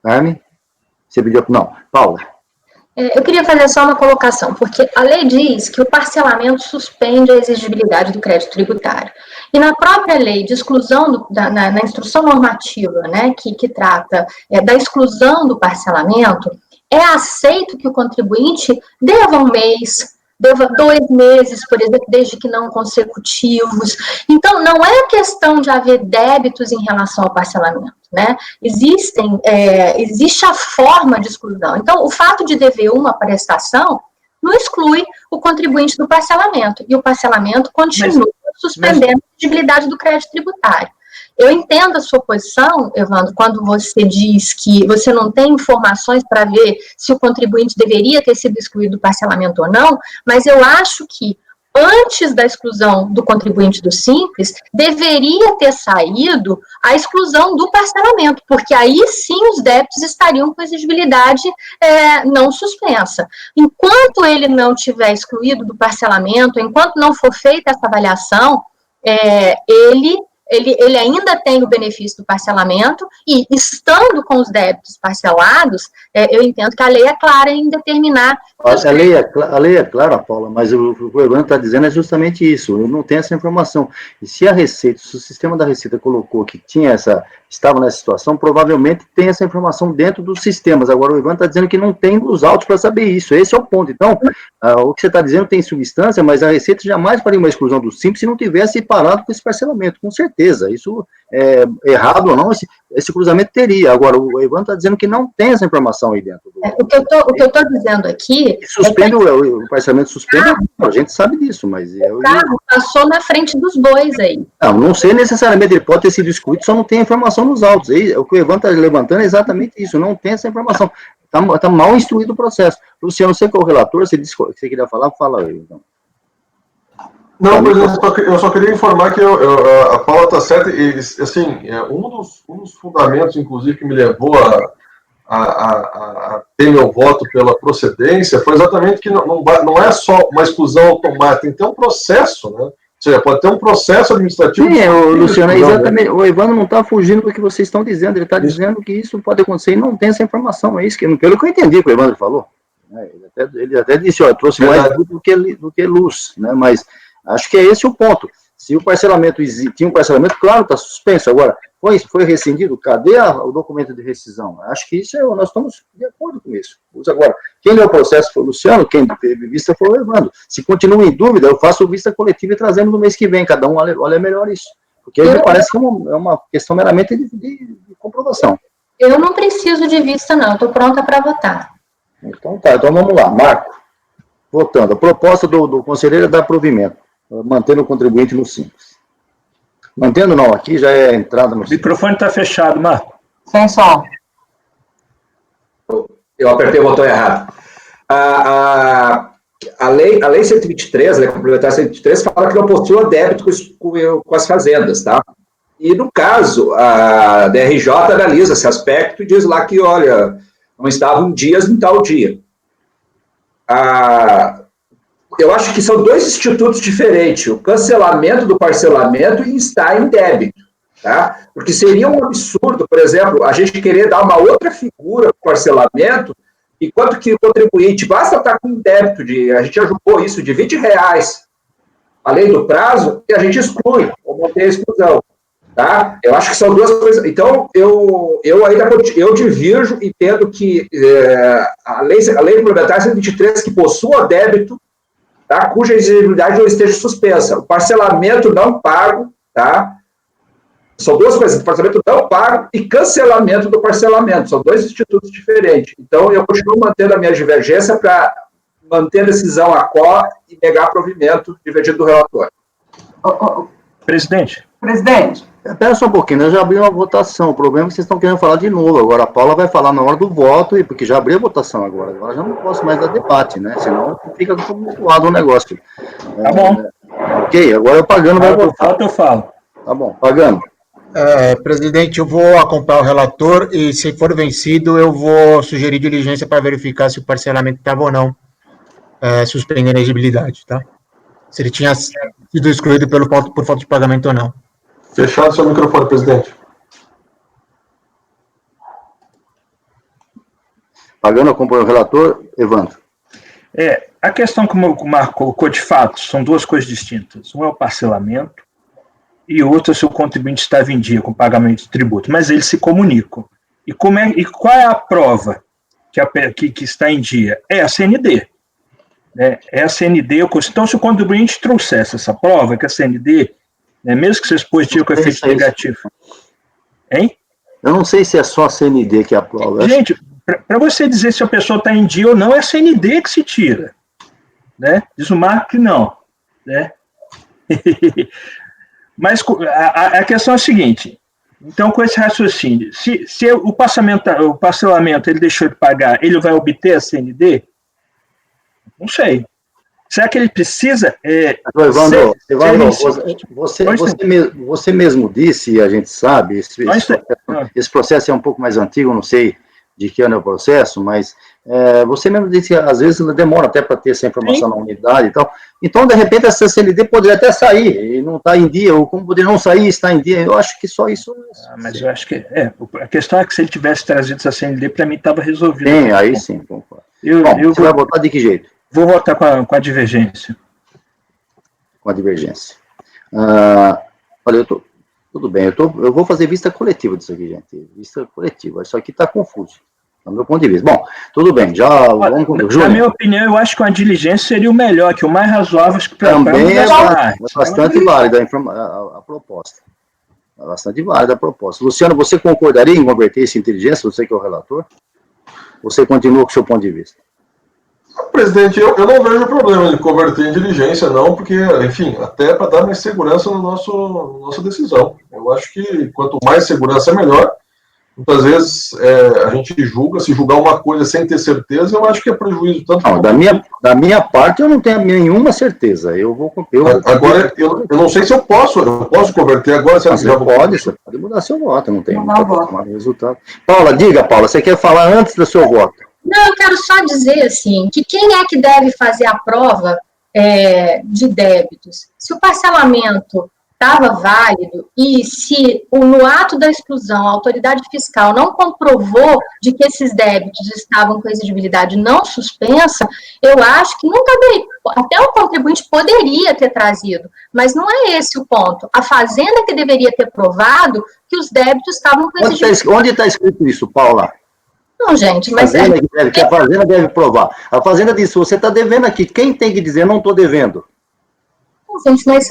[SPEAKER 1] Carmen? Você pediu? Não, Paula.
[SPEAKER 10] Eu queria fazer só uma colocação, porque a lei diz que o parcelamento suspende a exigibilidade do crédito tributário. E na própria lei de exclusão, na instrução normativa, que trata da exclusão do parcelamento, é aceito que o contribuinte deva 1 mês, deva 2 meses, por exemplo, desde que não consecutivos. Então, não é questão de haver débitos em relação ao parcelamento, né? Existe a forma de exclusão. Então, o fato de dever uma prestação não exclui o contribuinte do parcelamento, e o parcelamento continua suspendendo a exigibilidade do crédito tributário. Eu entendo a sua posição, Evandro, quando você diz que você não tem informações para ver se o contribuinte deveria ter sido excluído do parcelamento ou não, mas eu acho que antes da exclusão do contribuinte do Simples, deveria ter saído a exclusão do parcelamento, porque aí sim os débitos estariam com exigibilidade não suspensa. Enquanto ele não tiver excluído do parcelamento, enquanto não for feita essa avaliação, ele ainda tem o benefício do parcelamento e, estando com os débitos parcelados, eu entendo que a lei é clara em determinar...
[SPEAKER 1] A lei é clara, Paula, mas o que o Evandro está dizendo é justamente isso, eu não tenho essa informação. E se a Receita, se o sistema da Receita colocou que estava nessa situação, provavelmente tem essa informação dentro dos sistemas. Agora, o Evandro está dizendo que não tem os autos para saber isso, esse é o ponto. Então, o que você está dizendo tem substância, mas a Receita jamais faria uma exclusão do Simples se não tivesse parado com esse parcelamento, com certeza. Isso é errado ou não, esse cruzamento teria. Agora, o Evandro está dizendo que não tem essa informação aí dentro.
[SPEAKER 10] O que eu estou dizendo aqui...
[SPEAKER 1] Suspende o parcelamento suspende, a gente sabe disso, mas...
[SPEAKER 10] O carro passou na frente dos bois aí.
[SPEAKER 1] Não sei necessariamente, ele pode ter sido excluído, só não tem informação nos autos. O que o Evandro está levantando é exatamente isso, não tem essa informação. Está mal instruído o processo. Luciano, você que é o relator, você disse que você queria falar, fala aí, então.
[SPEAKER 7] Não, presidente, eu só queria informar que a Paula está certa, e, assim, um dos fundamentos, inclusive, que me levou a ter meu voto pela procedência foi exatamente que não é só uma exclusão automática, tem que ter um processo, né? Ou seja, pode ter um processo administrativo...
[SPEAKER 1] Sim, Luciano, exatamente, o Evandro não está fugindo do que vocês estão dizendo, ele está dizendo que isso pode acontecer e não tem essa informação, é isso, pelo que eu entendi que o Evandro falou. Ele até disse, trouxe mais do que luz, né? Mas... acho que é esse o ponto. Se o parcelamento tinha um parcelamento, claro, está suspenso. Agora, foi rescindido? Cadê o documento de rescisão? Acho que isso nós estamos de acordo com isso. Agora, quem leu o processo foi o Luciano, quem teve vista foi o Evandro. Se continua em dúvida, eu faço vista coletiva e trazemos no mês que vem. Cada um olha melhor isso. Porque aí me parece que é uma questão meramente de comprovação.
[SPEAKER 10] Eu não preciso de vista, não. Estou pronta para votar.
[SPEAKER 1] Então tá, então vamos lá. Marco, votando. A proposta do conselheiro é dar provimento, mantendo o contribuinte no Simples. Mantendo não, aqui já é a entrada no...
[SPEAKER 4] O microfone está fechado, Marco.
[SPEAKER 5] Sem som.
[SPEAKER 2] Eu apertei o botão errado. A lei 123, a lei complementar 123, fala que não possua débito com as fazendas, tá? E, no caso, a DRJ analisa esse aspecto e diz lá que, olha, não estavam dias em tal dia. Eu acho que são dois institutos diferentes, o cancelamento do parcelamento e estar em débito, tá? Porque seria um absurdo, por exemplo, a gente querer dar uma outra figura para o parcelamento, enquanto que o contribuinte basta estar com débito, a gente já julgou isso, de R$20, além do prazo, e a gente exclui, ou mantém a exclusão, tá? Eu acho que são duas coisas. Então, eu divirjo e entendo que a lei complementar 123, que possua débito, tá, cuja exigibilidade não esteja suspensa. O parcelamento não pago, tá? São duas coisas, parcelamento não pago e cancelamento do parcelamento. São dois institutos diferentes. Então, eu continuo mantendo a minha divergência para manter a decisão a qual e negar provimento divergido do relator.
[SPEAKER 4] Presidente.
[SPEAKER 1] Espera só um pouquinho, nós já abrimos a votação. O problema é que vocês estão querendo falar de novo. Agora a Paula vai falar na hora do voto, porque já abriu a votação agora. Agora já não posso mais dar debate, né? Senão fica tumultuado o negócio.
[SPEAKER 4] Tá bom.
[SPEAKER 1] Ok, agora eu Pagano vai votar.
[SPEAKER 4] Eu falo.
[SPEAKER 1] Tá bom, Pagano.
[SPEAKER 3] Presidente, eu vou acompanhar o relator e, se for vencido, eu vou sugerir diligência para verificar se o parcelamento estava ou não suspendendo a elegibilidade, tá? Se ele tinha sido excluído por falta de pagamento ou não.
[SPEAKER 7] Fechado seu microfone, presidente.
[SPEAKER 1] Pagano acompanha o relator. Evandro.
[SPEAKER 4] A questão que o Marco colocou, de fato, são duas coisas distintas. Um é o parcelamento e outro é se o contribuinte estava em dia com pagamento de tributo. Mas eles se comunicam. E qual é a prova que está em dia? É a CND. né, é a CND. Então, se o contribuinte trouxesse essa prova, que a CND, né, mesmo que seja positivo com efeito negativo. Hein?
[SPEAKER 1] Eu não sei se é só a CND que aprova.
[SPEAKER 4] Gente, para você dizer se a pessoa está em dia ou não, é a CND que se tira. Né? Diz o Marco que não. Né? Mas a questão é a seguinte, então com esse raciocínio, se o parcelamento ele deixou de pagar, ele vai obter a CND? Não sei. Será que ele precisa...
[SPEAKER 1] Evandro, você mesmo disse, e a gente sabe, esse processo é um pouco mais antigo, não sei de que ano é o processo, mas você mesmo disse que às vezes demora até para ter essa informação na unidade e tal. Então, de repente, essa CND poderia até sair, e não está em dia, ou como poderia não sair e está em dia. Eu acho que só isso...
[SPEAKER 4] mas eu acho que... a questão é que se ele tivesse trazido essa CND, para mim estava resolvido.
[SPEAKER 1] Sim, aí sim. Concordo. Você vai votar de que jeito?
[SPEAKER 4] Vou votar com a divergência.
[SPEAKER 1] Com a divergência. Olha, tudo bem, eu vou fazer vista coletiva disso aqui, gente. Vista coletiva, isso aqui está confuso, do meu ponto de vista. Bom, tudo bem, vamos com
[SPEAKER 4] na minha opinião, eu acho que uma diligência seria o melhor, que o mais razoável para
[SPEAKER 1] também é bastante válida a proposta. É bastante válida a proposta. Luciano, você concordaria em converter isso em inteligência, você que é o relator? Você continua com o seu ponto de vista?
[SPEAKER 7] Presidente, eu não vejo problema de converter em diligência, não, porque, enfim, até para dar mais segurança na nossa decisão. Eu acho que quanto mais segurança, melhor. Muitas vezes a gente julga, se julgar uma coisa sem ter certeza, eu acho que é prejuízo tanto...
[SPEAKER 1] Não, da minha parte, eu não tenho nenhuma certeza.
[SPEAKER 7] Agora, eu não sei se eu posso converter agora.
[SPEAKER 1] Você pode mudar seu voto, não tem resultado. Paula, diga, Paula, você quer falar antes do seu voto?
[SPEAKER 10] Não, eu quero só dizer, assim, que quem é que deve fazer a prova de débitos? Se o parcelamento estava válido e se no ato da exclusão a autoridade fiscal não comprovou de que esses débitos estavam com exigibilidade não suspensa, eu acho que não caberia, até o contribuinte poderia ter trazido, mas não é esse o ponto. A Fazenda que deveria ter provado que os débitos estavam com exigibilidade.
[SPEAKER 1] Onde está escrito isso, Paula?
[SPEAKER 10] Não, gente, mas...
[SPEAKER 1] Que a Fazenda deve provar. A Fazenda disse, você está devendo aqui, quem tem que dizer, não estou devendo?
[SPEAKER 10] Não, gente, mas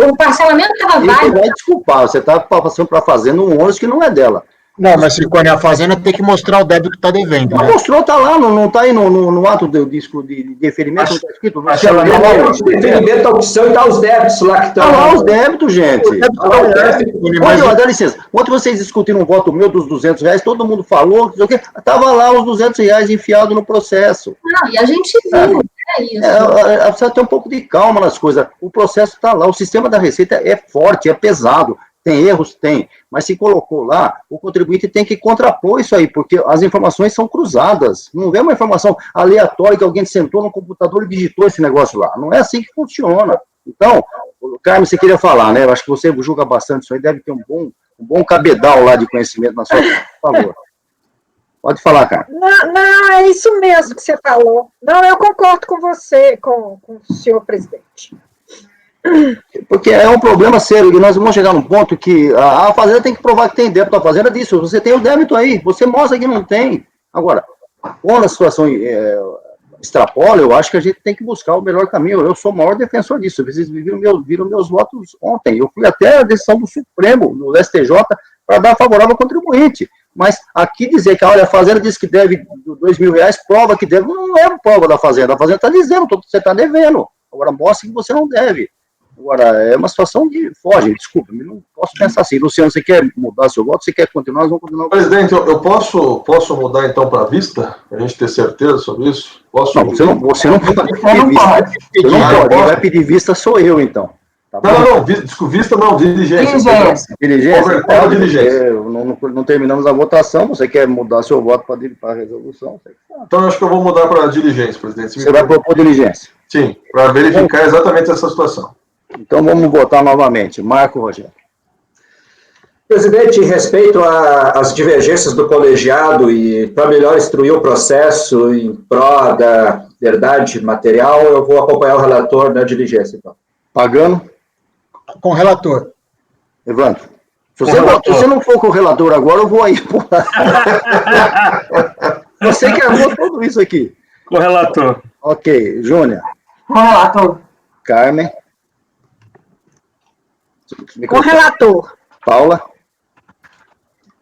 [SPEAKER 10] o parcelamento estava válido.
[SPEAKER 1] Você vai desculpar, você está passando para a Fazenda um ônus que não é dela.
[SPEAKER 3] Não, mas se quando é a Fazenda, tem que mostrar o débito que está devendo.
[SPEAKER 1] Não mostrou, está lá, não está aí no ato do disco de deferimento, não está escrito.
[SPEAKER 2] O deferimento da opção e está os débitos lá que estão.
[SPEAKER 1] Está lá os débitos, gente. Dá licença. Ontem vocês discutiram um voto meu dos R$200, todo mundo falou, estava lá os R$200 enfiados no processo.
[SPEAKER 10] Não, e a gente viu.
[SPEAKER 1] Precisa ter um pouco de calma nas coisas. O processo está lá, o sistema da Receita é forte, é pesado. Tem erros? Tem. Mas se colocou lá, o contribuinte tem que contrapor isso aí, porque as informações são cruzadas. Não é uma informação aleatória que alguém sentou no computador e digitou esse negócio lá. Não é assim que funciona. Então, Carmen, você queria falar, né? Eu acho que você julga bastante isso aí, deve ter um bom cabedal lá de conhecimento na sua... Por favor. Pode falar, Carmen.
[SPEAKER 6] Não, é isso mesmo que você falou. Não, eu concordo com você, com o senhor presidente.
[SPEAKER 1] Porque é um problema sério, e nós vamos chegar num ponto que a Fazenda tem que provar que tem débito. A Fazenda disso, você tem o débito aí, você mostra que não tem. Agora, quando a situação extrapola, eu acho que a gente tem que buscar o melhor caminho. Eu sou o maior defensor disso. Vocês viram meus votos ontem. Eu fui até a decisão do Supremo, no STJ, para dar favorável ao contribuinte. Mas aqui dizer que a Fazenda diz que deve R$2.000, prova que deve, não é prova da Fazenda. A Fazenda está dizendo que você está devendo. Agora mostra que você não deve. Agora, é uma situação de foge, desculpa, não posso pensar assim. Luciano, você quer mudar seu voto? Você quer continuar? Nós vamos continuar.
[SPEAKER 7] Presidente, eu posso mudar então para vista? Para a gente ter certeza sobre isso?
[SPEAKER 1] Não, você não pode pedir vista. Você não pode. Quem vai pedir vista sou eu, então. Tá
[SPEAKER 7] vista não, diligência.
[SPEAKER 1] Diligência. Não terminamos a votação, você quer mudar seu voto para a resolução?
[SPEAKER 7] Então, eu acho que eu vou mudar para diligência, presidente.
[SPEAKER 1] Você vai propor diligência?
[SPEAKER 7] Sim, para verificar exatamente essa situação.
[SPEAKER 1] Então, vamos votar novamente. Marco, Rogério.
[SPEAKER 2] Presidente, em respeito às divergências do colegiado e para melhor instruir o processo em prol da verdade material, eu vou acompanhar o relator na diligência. Então.
[SPEAKER 1] Pagano?
[SPEAKER 3] Com o relator.
[SPEAKER 1] Evandro. Se você não for com o relator agora, eu vou aí. Você que arrumou tudo isso aqui.
[SPEAKER 4] Com o relator.
[SPEAKER 1] Ok, Júnior.
[SPEAKER 5] Com o relator.
[SPEAKER 1] Carmen.
[SPEAKER 6] Com o relator.
[SPEAKER 1] Paula.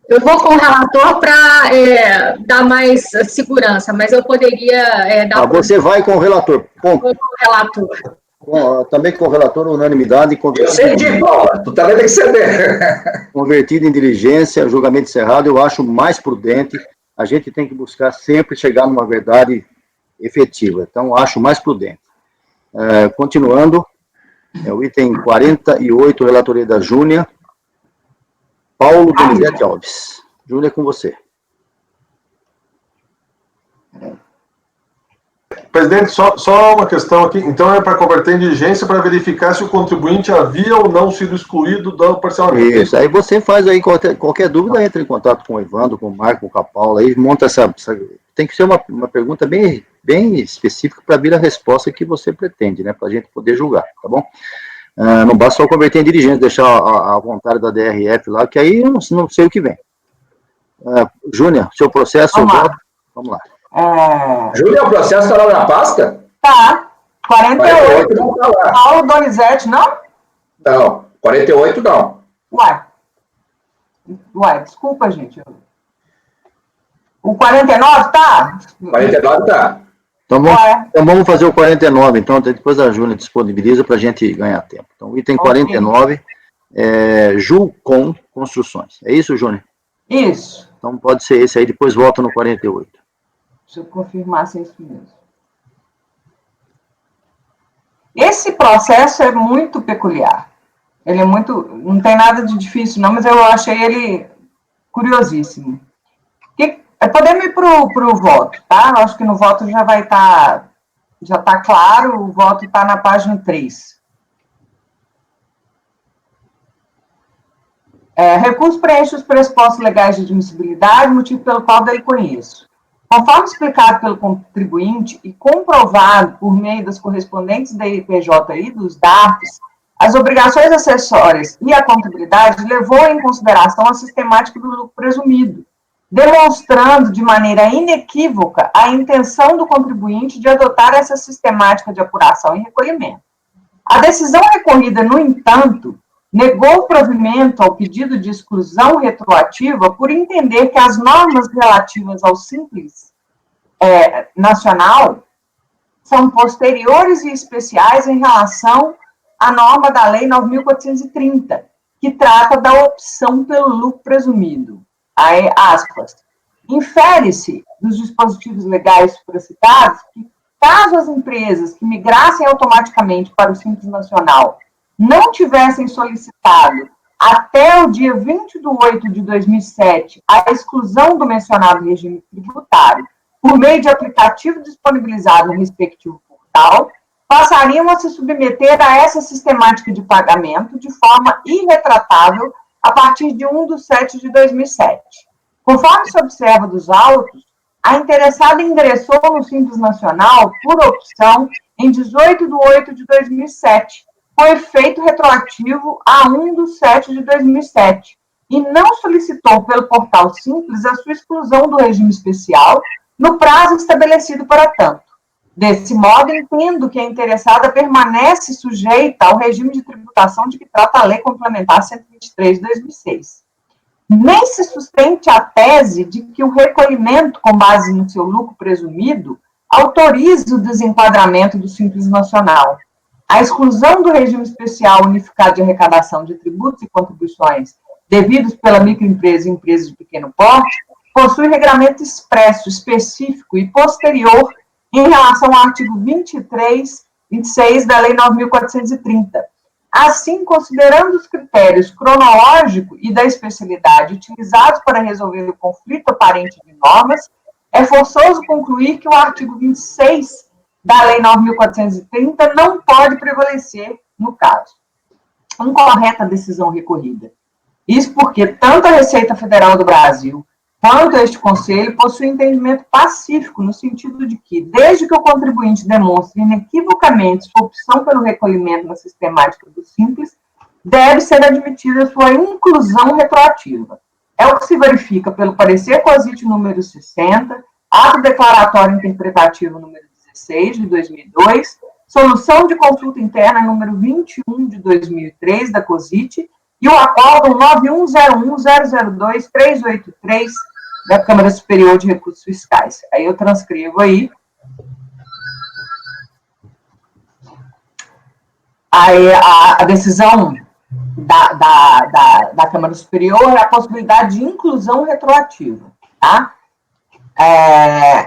[SPEAKER 10] Eu vou com o relator para dar mais segurança, mas eu poderia dar...
[SPEAKER 1] Você vai com o relator. Ponto.
[SPEAKER 10] Vou com o relator.
[SPEAKER 1] Também com o relator, unanimidade.
[SPEAKER 2] Eu sei de Paula, tu também tem que ceder.
[SPEAKER 1] Convertido em diligência, julgamento encerrado, eu acho mais prudente. A gente tem que buscar sempre chegar numa verdade efetiva. Então, acho mais prudente. Continuando, o item 48, relatoria da Júnia. Paulo Donizete Alves. Júlia, com você.
[SPEAKER 7] Presidente, só uma questão aqui. Então, é para converter em diligência para verificar se o contribuinte havia ou não sido excluído do parcelamento.
[SPEAKER 1] Isso, aí você faz aí qualquer dúvida, entra em contato com o Evandro, com o Marco, com a Paula, aí monta essa tem que ser uma pergunta bem específica para vir a resposta que você pretende, né, para a gente poder julgar, tá bom? Não basta só converter em diligência, deixar a vontade da DRF lá, que aí eu não sei o que vem. Júnior, seu processo, vamos lá.
[SPEAKER 2] Júnior, o processo está lá na pasta?
[SPEAKER 5] Tá. 48.
[SPEAKER 2] Não tá lá.
[SPEAKER 5] Paulo Donizete, não?
[SPEAKER 2] Não, 48 não.
[SPEAKER 5] Uai, desculpa, gente. O 49 tá?
[SPEAKER 2] 49 tá.
[SPEAKER 1] Então vamos fazer o 49, então depois a Júlia disponibiliza para a gente ganhar tempo. Então, o item 49 é Julcom Construções. É isso, Júnior?
[SPEAKER 5] Isso.
[SPEAKER 1] Então pode ser esse aí, depois volta no 48.
[SPEAKER 5] Deixa eu confirmar se é isso mesmo. Esse processo é muito peculiar. Ele é muito... Não tem nada de difícil, não, mas eu achei ele curiosíssimo. Podemos ir para o voto, tá? Eu acho que no voto já vai estar... já está claro, o voto está na página 3. Recurso preenche os pressupostos legais de admissibilidade, motivo pelo qual dele conheço. Conforme explicado pelo contribuinte e comprovado por meio das correspondentes da IPJ e dos DARFs, as obrigações acessórias e a contabilidade levou em consideração a sistemática do lucro presumido, demonstrando de maneira inequívoca a intenção do contribuinte de adotar essa sistemática de apuração e recolhimento. A decisão recorrida, no entanto, negou o provimento ao pedido de exclusão retroativa por entender que as normas relativas ao Simples Nacional são posteriores e especiais em relação à norma da Lei 9.430, que trata da opção pelo lucro presumido. Aí, aspas. Infere-se dos dispositivos legais supracitados que, caso as empresas que migrassem automaticamente para o Simples Nacional não tivessem solicitado até o dia 20 de 8 de 2007 a exclusão do mencionado regime tributário por meio de aplicativo disponibilizado no respectivo portal, passariam a se submeter a essa sistemática de pagamento de forma irretratável a partir de 1 de 7 de 2007. Conforme se observa dos autos, a interessada ingressou no Simples Nacional por opção em 18 de 8 de 2007, com efeito retroativo a 1 de 7 de 2007, e não solicitou pelo portal Simples a sua exclusão do regime especial no prazo estabelecido para tanto. Desse modo, entendo que a interessada permanece sujeita ao regime de tributação de que trata a Lei Complementar 123 de 2006. Nem se sustente a tese de que o recolhimento com base no seu lucro presumido autoriza o desenquadramento do Simples Nacional. A exclusão do regime especial unificado de arrecadação de tributos e contribuições devidos pela microempresa e empresas de pequeno porte possui regramento expresso, específico e posterior em relação ao artigo 26 da Lei 9.430. Assim, considerando os critérios cronológico e da especialidade utilizados para resolver o conflito aparente de normas, é forçoso concluir que o artigo 26 da Lei 9.430 não pode prevalecer no caso. Incorreta decisão recorrida. Isso porque tanto a Receita Federal do Brasil quanto este Conselho possuem entendimento pacífico, no sentido de que, desde que o contribuinte demonstre inequivocamente sua opção pelo recolhimento na sistemática do Simples, deve ser admitida sua inclusão retroativa. É o que se verifica pelo parecer COSIT número 60, ato declaratório interpretativo número 16, de 2002, Solução de Consulta Interna número 21, de 2003, da COSIT, e o acórdão 9101002383 da Câmara Superior de Recursos Fiscais. Aí eu transcrevo aí. Aí a decisão da Câmara Superior é a possibilidade de inclusão retroativa, tá?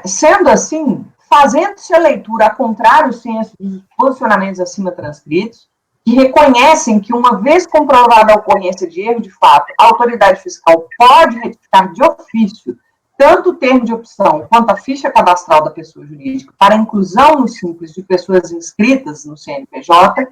[SPEAKER 5] Sendo assim, fazendo-se a leitura a contrário senso dos posicionamentos acima transcritos, que reconhecem que, uma vez comprovada a ocorrência de erro de fato, a autoridade fiscal pode retificar de ofício tanto o termo de opção quanto a ficha cadastral da pessoa jurídica para inclusão no Simples de pessoas inscritas no CNPJ,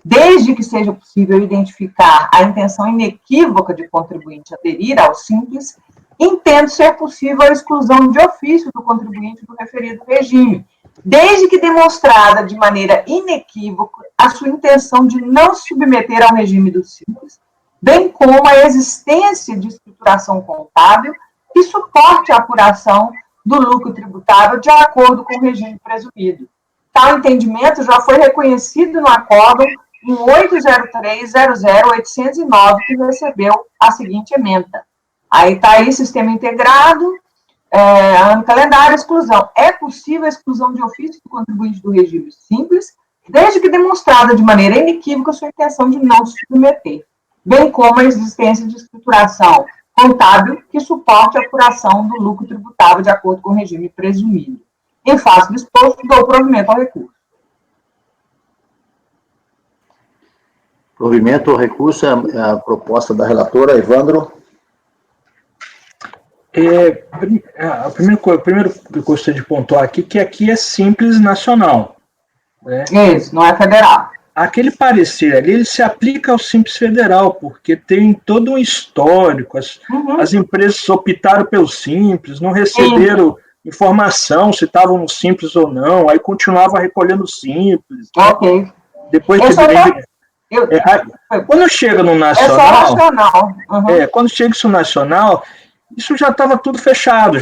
[SPEAKER 5] desde que seja possível identificar a intenção inequívoca de contribuinte aderir ao Simples, entendo ser possível a exclusão de ofício do contribuinte do referido regime, desde que demonstrada de maneira inequívoca a sua intenção de não se submeter ao regime do Simples, bem como a existência de escrituração contábil que suporte a apuração do lucro tributável de acordo com o regime presumido. Tal entendimento já foi reconhecido no acórdão em 803.00.809, que recebeu a seguinte ementa. Aí está aí, sistema integrado, ano calendário, exclusão. É possível a exclusão de ofício do contribuinte do regime simples, desde que demonstrada de maneira inequívoca sua intenção de não se submeter, bem como a existência de escrituração contábil que suporte a apuração do lucro tributável de acordo com o regime presumido. Em face do exposto, dou provimento ao recurso.
[SPEAKER 1] Provimento ao recurso é a proposta da relatora, Evandro.
[SPEAKER 4] A primeiro que eu gostaria de pontuar aqui, que aqui é Simples nacional. Né?
[SPEAKER 5] Isso, não é federal.
[SPEAKER 4] Aquele parecer ali, ele se aplica ao Simples federal, porque tem todo um histórico, as empresas optaram pelo Simples, não receberam informação se estavam no Simples ou não, aí continuava recolhendo Simples.
[SPEAKER 5] Ok.
[SPEAKER 4] Né? Depois quando chega no nacional,
[SPEAKER 5] é só nacional.
[SPEAKER 4] Quando chega isso nacional, isso já estava tudo fechado,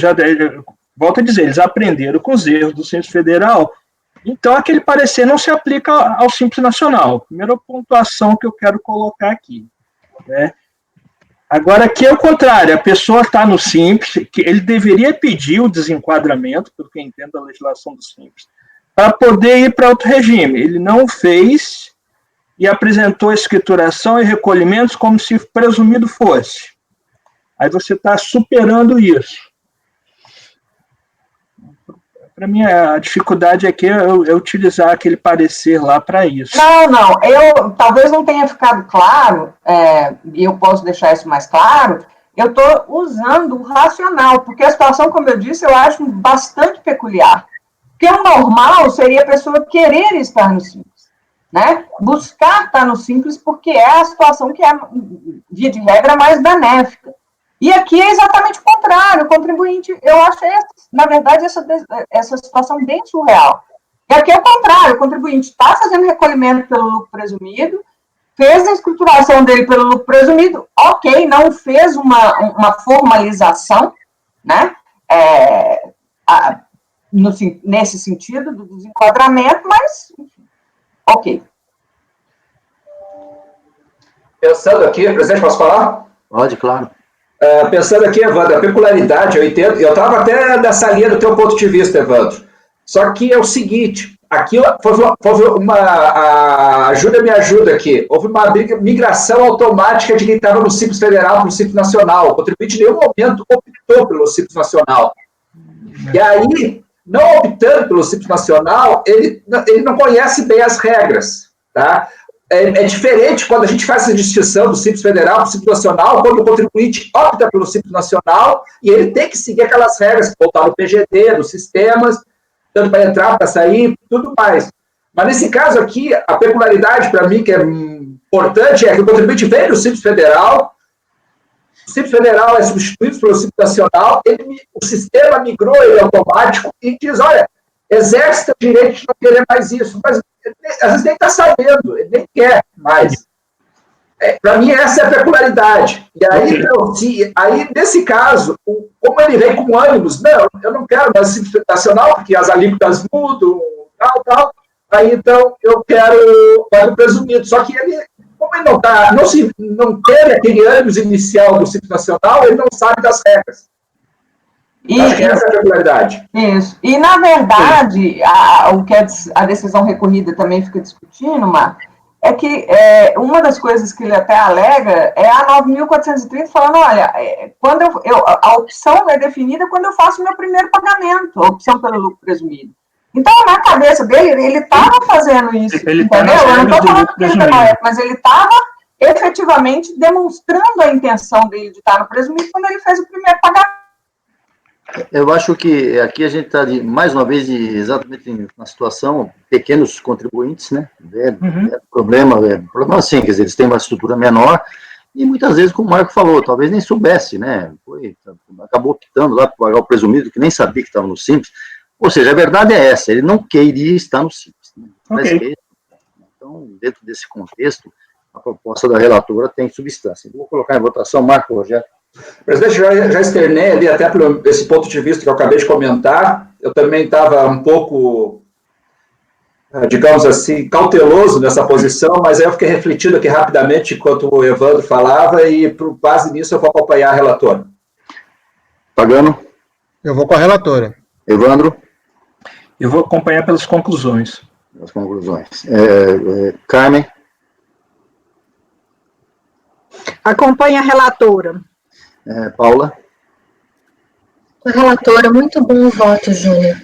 [SPEAKER 4] volto a dizer, eles aprenderam com os erros do Simples Federal, então aquele parecer não se aplica ao Simples Nacional. Primeira pontuação que eu quero colocar aqui. Né? Agora, aqui é o contrário, a pessoa está no Simples, que ele deveria pedir o desenquadramento, pelo que eu entendo da legislação do Simples, para poder ir para outro regime. Ele não fez e apresentou a escrituração e recolhimentos como se presumido fosse. Aí você está superando isso. Para mim, a dificuldade aqui é utilizar aquele parecer lá para isso.
[SPEAKER 5] Não, eu talvez não tenha ficado claro, e eu posso deixar isso mais claro, eu estou usando o racional, porque a situação, como eu disse, eu acho bastante peculiar. Porque o normal seria a pessoa querer estar no Simples, né? Buscar estar no Simples, porque é a situação que é, via de regra, mais benéfica. E aqui é exatamente o contrário, o contribuinte, eu acho, na verdade, essa situação bem surreal. E aqui é o contrário, o contribuinte está fazendo recolhimento pelo lucro presumido, fez a escrituração dele pelo lucro presumido, ok, não fez uma formalização, né, nesse sentido do desenquadramento, mas, enfim, ok.
[SPEAKER 2] Pensando aqui, presidente, posso falar?
[SPEAKER 1] Pode, claro.
[SPEAKER 2] Pensando aqui, Evandro, a peculiaridade, eu entendo, eu estava até nessa linha do teu ponto de vista, Evandro, só que é o seguinte, aqui ajuda me ajuda aqui, houve uma migração automática de quem estava no Simples Federal para o Simples Nacional, o contribuinte em nenhum momento optou pelo Simples Nacional, e aí, não optando pelo Simples Nacional, ele não conhece bem as regras, tá? É diferente quando a gente faz essa distinção do Simples Federal para o Simples Nacional, quando o contribuinte opta pelo Simples Nacional e ele tem que seguir aquelas regras, voltar no PGD, nos sistemas, tanto para entrar, para sair, tudo mais. Mas nesse caso aqui, a peculiaridade para mim que é importante é que o contribuinte vem do Simples Federal, o Simples Federal é substituído pelo Simples Nacional, o sistema migrou ele automático e diz, olha, exerce o direito de não querer mais isso, mas às vezes nem está sabendo, ele nem quer mais. Para mim, essa é a peculiaridade. E aí, nesse caso, como ele vem com ânimos, não, eu não quero mais Simples Nacional, porque as alíquotas mudam, tal, aí então eu quero o presumido. Só que ele, como ele não teve aquele ânimo inicial do Simples Nacional, ele não sabe das regras. Acho que essa é a regularidade.
[SPEAKER 5] Isso. E, na verdade, o que a decisão recorrida também fica discutindo, Marco, é que uma das coisas que ele até alega é a 9.430, falando, olha, quando a opção é definida quando eu faço meu primeiro pagamento, a opção pelo lucro presumido. Então, na cabeça dele, ele estava fazendo isso, entendeu? Eu não estou falando que ele estava, mas ele estava efetivamente demonstrando a intenção dele de estar no presumido quando ele fez o primeiro pagamento.
[SPEAKER 1] Eu acho que aqui a gente está, mais uma vez, exatamente na situação, pequenos contribuintes, né? Problema assim, quer dizer, eles têm uma estrutura menor e muitas vezes, como o Marco falou, talvez nem soubesse, né? Acabou optando lá para pagar o presumido, que nem sabia que estava no Simples. Ou seja, a verdade é essa, ele não queria estar no Simples. Né? Okay. Então, dentro desse contexto, a proposta da relatora tem substância. Vou colocar em votação, Marco Rogério.
[SPEAKER 2] Presidente, já externei ali, até por esse ponto de vista que eu acabei de comentar, eu também estava um pouco, digamos assim, cauteloso nessa posição, mas aí eu fiquei refletindo aqui rapidamente enquanto o Evandro falava, e por base nisso eu vou acompanhar a relatora.
[SPEAKER 1] Pagano?
[SPEAKER 3] Eu vou com a relatora.
[SPEAKER 1] Evandro?
[SPEAKER 4] Eu vou acompanhar pelas conclusões.
[SPEAKER 1] As conclusões. Carmen?
[SPEAKER 6] Acompanha a relatora.
[SPEAKER 1] Paula?
[SPEAKER 10] Com a relatora, muito bom o voto, Júnior.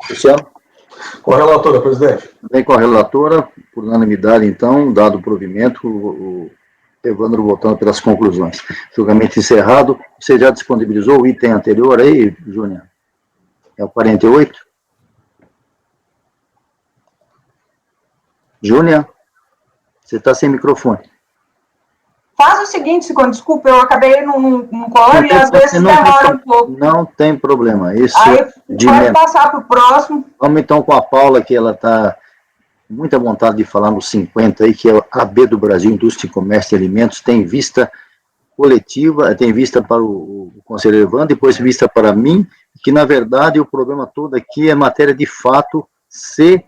[SPEAKER 1] Luciano?
[SPEAKER 7] Com a relatora, presidente.
[SPEAKER 1] Também com a relatora, por unanimidade, então, dado o provimento, o Evandro votando pelas conclusões. Julgamento encerrado. Você já disponibilizou o item anterior aí, Júnior? É o 48? Júnior? Você está sem microfone.
[SPEAKER 5] Faz o seguinte, desculpa, eu acabei num colo e às vezes demora um pouco.
[SPEAKER 1] Não tem problema. Isso
[SPEAKER 5] aí pode passar para o próximo.
[SPEAKER 1] Vamos então com a Paula, que ela está com muita vontade de falar no 50 aí, que é a AB do Brasil, Indústria e Comércio de Alimentos, tem vista coletiva, tem vista para o conselheiro Evandro, depois vista para mim, que na verdade o problema todo aqui é matéria de fato, se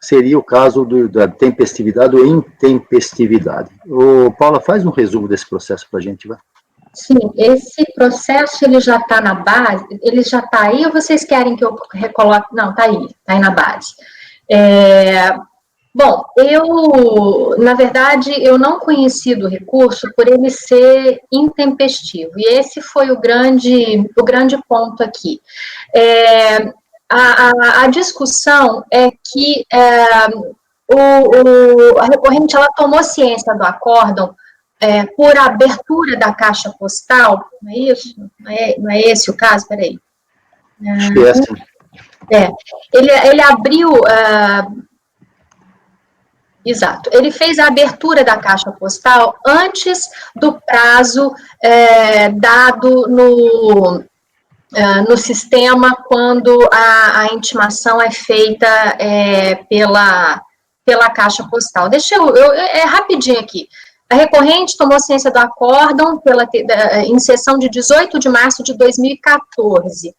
[SPEAKER 1] seria o caso da tempestividade ou intempestividade. Paula, faz um resumo desse processo para a gente, vai.
[SPEAKER 10] Sim, esse processo, ele já está na base, ele já está aí, ou vocês querem que eu recoloque? Não, está aí na base. Bom, na verdade, eu não conheci do recurso por ele ser intempestivo, e esse foi o grande ponto aqui. A discussão é que a recorrente ela tomou ciência do acórdão por abertura da caixa postal, não é isso? Não é esse o caso? Peraí. Ele abriu... Exato. Ele fez a abertura da caixa postal antes do prazo dado no sistema quando a intimação é feita pela caixa postal. Deixa eu rapidinho aqui. A recorrente tomou ciência do acórdão em sessão de 18 de março de 2014.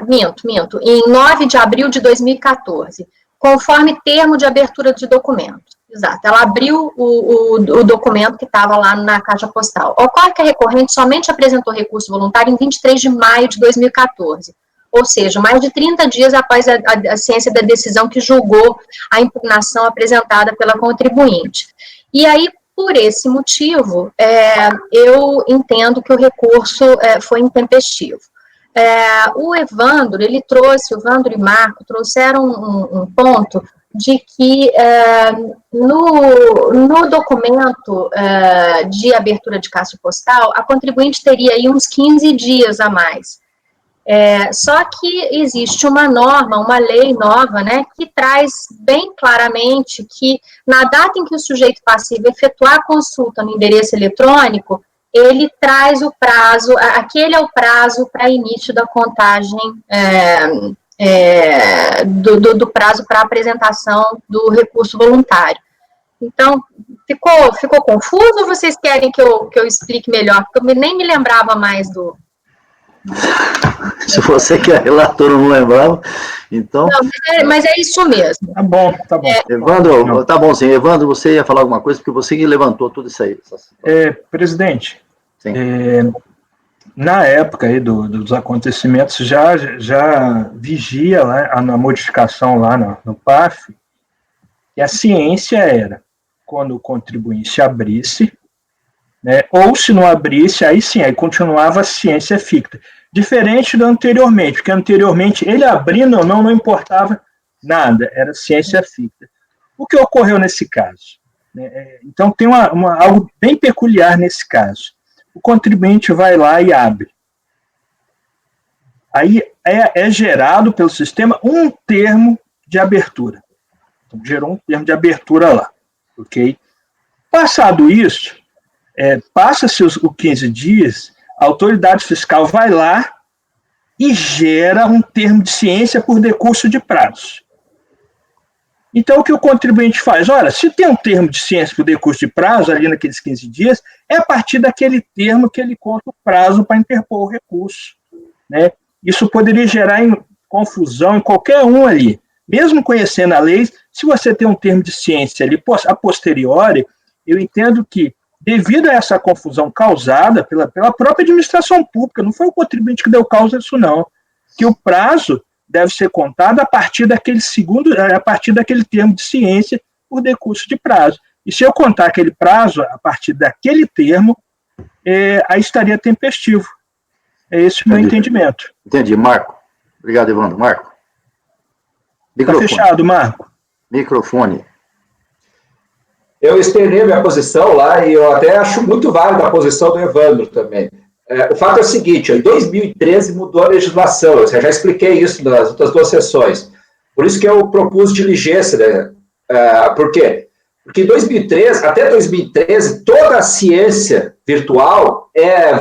[SPEAKER 10] Minto, em 9 de abril de 2014, conforme termo de abertura de documento. Exato, ela abriu o documento que estava lá na caixa postal. Ocorre que a recorrente somente apresentou recurso voluntário em 23 de maio de 2014, ou seja, mais de 30 dias após a ciência da decisão que julgou a impugnação apresentada pela contribuinte. E aí, por esse motivo, eu entendo que o recurso foi intempestivo. O Evandro e Marco trouxeram um ponto de que no documento de abertura de caixa postal, a contribuinte teria aí uns 15 dias a mais. Só que existe uma norma, uma lei nova, né, que traz bem claramente que na data em que o sujeito passivo efetuar a consulta no endereço eletrônico, ele traz o prazo, aquele é o prazo para início da contagem do prazo para apresentação do recurso voluntário. Então, ficou confuso ou vocês querem que eu explique melhor? Porque eu nem me lembrava mais do
[SPEAKER 1] Se você que é relator não lembrava, então...
[SPEAKER 10] Não, mas é isso mesmo.
[SPEAKER 4] Tá bom, tá bom.
[SPEAKER 1] Evandro, tá bom, sim. Evandro, você ia falar alguma coisa, porque você que levantou tudo isso aí.
[SPEAKER 4] Presidente,
[SPEAKER 1] Sim.
[SPEAKER 4] Na época aí dos acontecimentos, já vigia lá, na modificação lá no PAF, que a ciência era, quando o contribuinte abrisse, né, ou se não abrisse, aí sim, aí continuava a ciência ficta. Diferente do anteriormente, porque anteriormente ele abrindo ou não importava nada, era ciência ficta. O que ocorreu nesse caso? Então tem algo bem peculiar nesse caso. O contribuinte vai lá e abre. Aí é gerado pelo sistema um termo de abertura. Então, gerou um termo de abertura lá. Ok? Passado isso, passa-se os 15 dias, a autoridade fiscal vai lá e gera um termo de ciência por decurso de prazo. Então, o que o contribuinte faz? Olha, se tem um termo de ciência por decurso de prazo, ali naqueles 15 dias, é a partir daquele termo que ele conta o prazo para interpor o recurso. Né? Isso poderia gerar confusão em qualquer um ali. Mesmo conhecendo a lei, se você tem um termo de ciência ali a posteriori, eu entendo que, devido a essa confusão causada pela própria administração pública, não foi o contribuinte que deu causa disso, não, que o prazo deve ser contado a partir daquele termo de ciência por decurso de prazo. E se eu contar aquele prazo a partir daquele termo, aí estaria tempestivo. É esse o meu entendimento.
[SPEAKER 1] Entendi. Marco. Obrigado, Evandro. Marco.
[SPEAKER 4] Está fechado, Marco.
[SPEAKER 1] Microfone.
[SPEAKER 2] Eu externei minha posição lá e eu até acho muito válida a posição do Evandro também. O fato é o seguinte, em 2013 mudou a legislação, eu já expliquei isso nas outras duas sessões. Por isso que eu propus diligência, né? Por quê? Porque até 2013, toda a ciência virtual,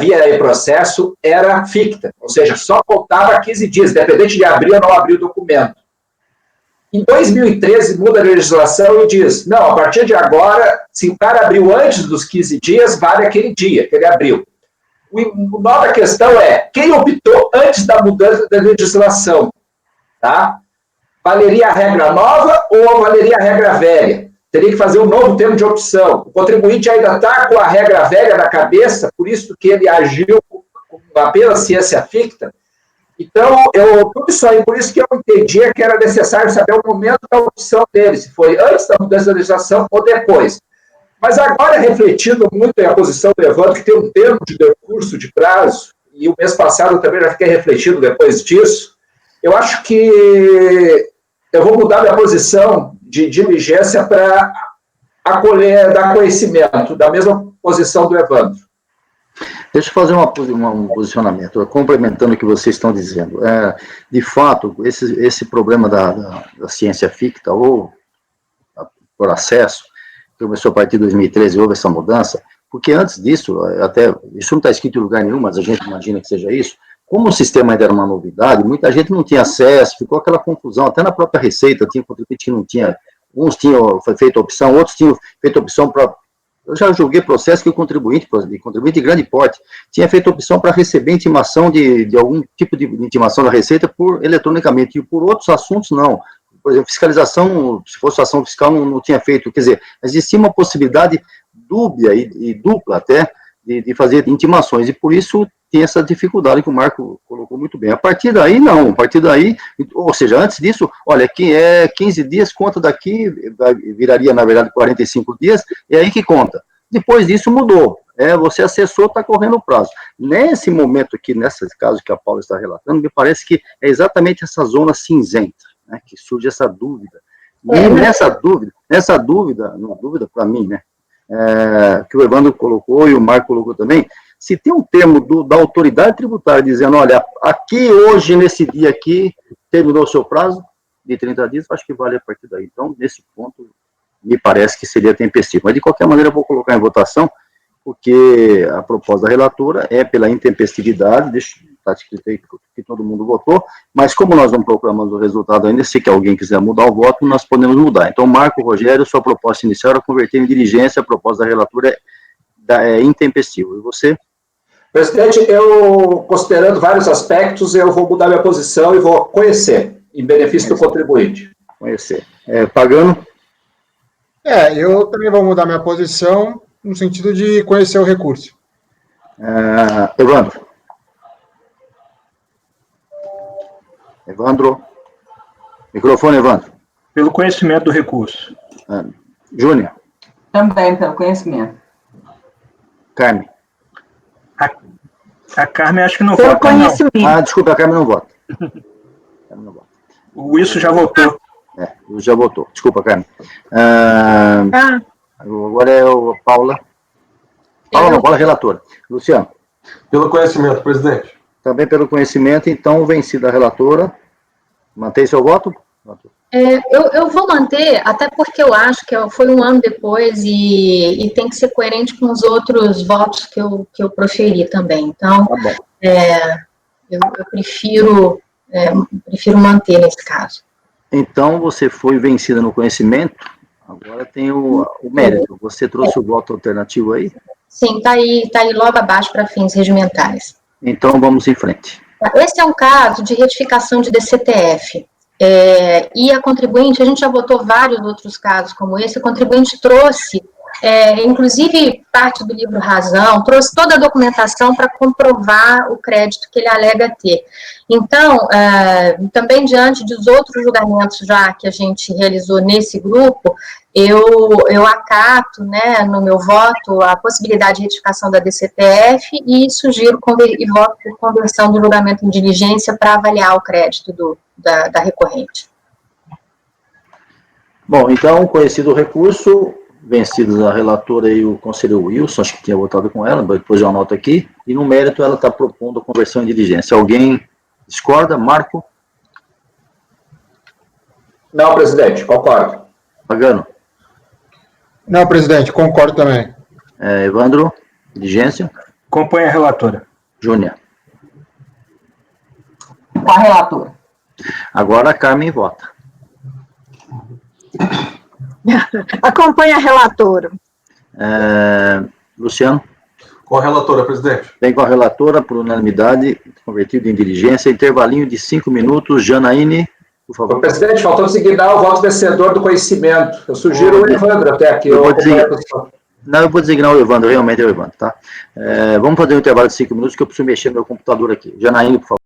[SPEAKER 2] via e-processo, era ficta, ou seja, só contava 15 dias, independente de abrir ou não abrir o documento. Em 2013, muda a legislação e diz, não, a partir de agora, se o cara abriu antes dos 15 dias, vale aquele dia que ele abriu. O nó da questão é, quem optou antes da mudança da legislação? Tá? Valeria a regra nova ou valeria a regra velha? Teria que fazer um novo termo de opção. O contribuinte ainda está com a regra velha na cabeça, por isso que ele agiu com apenas ciência ficta. Então, tudo isso aí, por isso que eu entendia que era necessário saber o momento da opção dele, se foi antes da mudança da legislação ou depois. Mas agora, refletindo muito a posição do Evandro, que tem um termo de decurso de prazo, e o mês passado eu também já fiquei refletindo depois disso, eu acho que eu vou mudar minha posição de diligência para dar conhecimento, da mesma posição do Evandro.
[SPEAKER 1] Deixa eu fazer um posicionamento, complementando o que vocês estão dizendo. De fato, esse problema da ciência ficta, ou por acesso, que começou a partir de 2013, houve essa mudança, porque antes disso, até isso não está escrito em lugar nenhum, mas a gente imagina que seja isso, como o sistema ainda era uma novidade, muita gente não tinha acesso, ficou aquela confusão, até na própria Receita, tinha contribuinte que não tinha, uns tinham feito a opção, outros tinham feito a opção para... Eu já julguei processo que o contribuinte de grande porte, tinha feito opção para receber intimação de algum tipo de intimação da Receita eletronicamente, e por outros assuntos não. Por exemplo, fiscalização, se fosse ação fiscal, não tinha feito. Quer dizer, existia uma possibilidade dúbia e dupla até de fazer intimações, e por isso tem essa dificuldade que o Marco colocou muito bem. A partir daí, não. A partir daí, ou seja, antes disso, olha, que 15 dias, conta daqui, viraria, na verdade, 45 dias, é aí que conta. Depois disso, mudou. Você acessou, está correndo o prazo. Nesse momento aqui, nesse caso que a Paula está relatando, me parece que é exatamente essa zona cinzenta, né, que surge essa dúvida. E nessa dúvida para mim, né, que o Evandro colocou e o Marco colocou também, se tem um termo da autoridade tributária dizendo, olha, aqui hoje, nesse dia aqui, terminou o seu prazo de 30 dias, acho que vale a partir daí. Então, nesse ponto, me parece que seria tempestivo. Mas, de qualquer maneira, eu vou colocar em votação, porque a proposta da relatora é pela intempestividade, está escrito aí que todo mundo votou, mas como nós não proclamamos o resultado ainda, se que alguém quiser mudar o voto, nós podemos mudar. Então, Marco, Rogério, sua proposta inicial era converter em diligência, a proposta da relatora é intempestiva. E você?
[SPEAKER 2] Presidente, eu, considerando vários aspectos, eu vou mudar minha posição e vou conhecer, em benefício do contribuinte.
[SPEAKER 1] Conhecer. Pagano?
[SPEAKER 3] Eu também vou mudar minha posição no sentido de conhecer o recurso.
[SPEAKER 1] Evandro? Evandro? Microfone, Evandro.
[SPEAKER 4] Pelo conhecimento do recurso.
[SPEAKER 1] Júnior?
[SPEAKER 5] Também pelo conhecimento.
[SPEAKER 1] Carmen?
[SPEAKER 4] A Carmen acho que não
[SPEAKER 6] Pelo
[SPEAKER 4] vota,
[SPEAKER 6] conhecimento.
[SPEAKER 1] Desculpa, a Carmen não vota.
[SPEAKER 4] não. O Wilson já votou.
[SPEAKER 1] Já votou. Desculpa, Carmen. Agora é o Paula. Paula é relatora. Luciano?
[SPEAKER 7] Pelo conhecimento, presidente.
[SPEAKER 1] Também pelo conhecimento, então, vencida a relatora. Mantém seu voto?
[SPEAKER 10] Eu vou manter, até porque eu acho que foi um ano depois e tem que ser coerente com os outros votos que eu proferi também. Então, eu prefiro manter nesse caso.
[SPEAKER 1] Então, você foi vencida no conhecimento, agora tem o mérito. Você trouxe o voto alternativo aí?
[SPEAKER 10] Sim, tá aí logo abaixo para fins regimentais.
[SPEAKER 1] Então, vamos em frente.
[SPEAKER 10] Esse é um caso de retificação de DCTF. E a contribuinte, a gente já votou vários outros casos como esse, a contribuinte trouxe, inclusive parte do livro Razão, trouxe toda a documentação para comprovar o crédito que ele alega ter. Então, também diante dos outros julgamentos já que a gente realizou nesse grupo, eu acato, né, no meu voto, a possibilidade de retificação da DCTF e sugiro e voto por conversão do julgamento em diligência para avaliar o crédito da recorrente.
[SPEAKER 1] Bom, então, conhecido o recurso, vencidos a relatora e o conselheiro Wilson, acho que tinha votado com ela, depois eu anoto aqui, e no mérito ela está propondo a conversão em diligência. Alguém discorda? Marco?
[SPEAKER 2] Não, presidente, concordo.
[SPEAKER 1] Pagano?
[SPEAKER 3] Não, presidente, concordo também.
[SPEAKER 1] Evandro? Diligência?
[SPEAKER 4] Acompanha a relatora.
[SPEAKER 1] Júnior?
[SPEAKER 5] Com a relatora.
[SPEAKER 1] Agora a Carmen vota.
[SPEAKER 6] Acompanha a relatora.
[SPEAKER 1] Luciano?
[SPEAKER 7] Com a relatora, presidente.
[SPEAKER 1] Vem com a relatora, por unanimidade, convertido em diligência, intervalinho de 5 minutos. Janaíne, por favor.
[SPEAKER 2] Presidente, faltou designar o voto vencedor do conhecimento. Eu sugiro o Evandro até aqui.
[SPEAKER 1] Eu vou designar o Evandro, realmente é o Evandro, tá? Vamos fazer um intervalo de 5 minutos, que eu preciso mexer no meu computador aqui. Janaíne, por favor.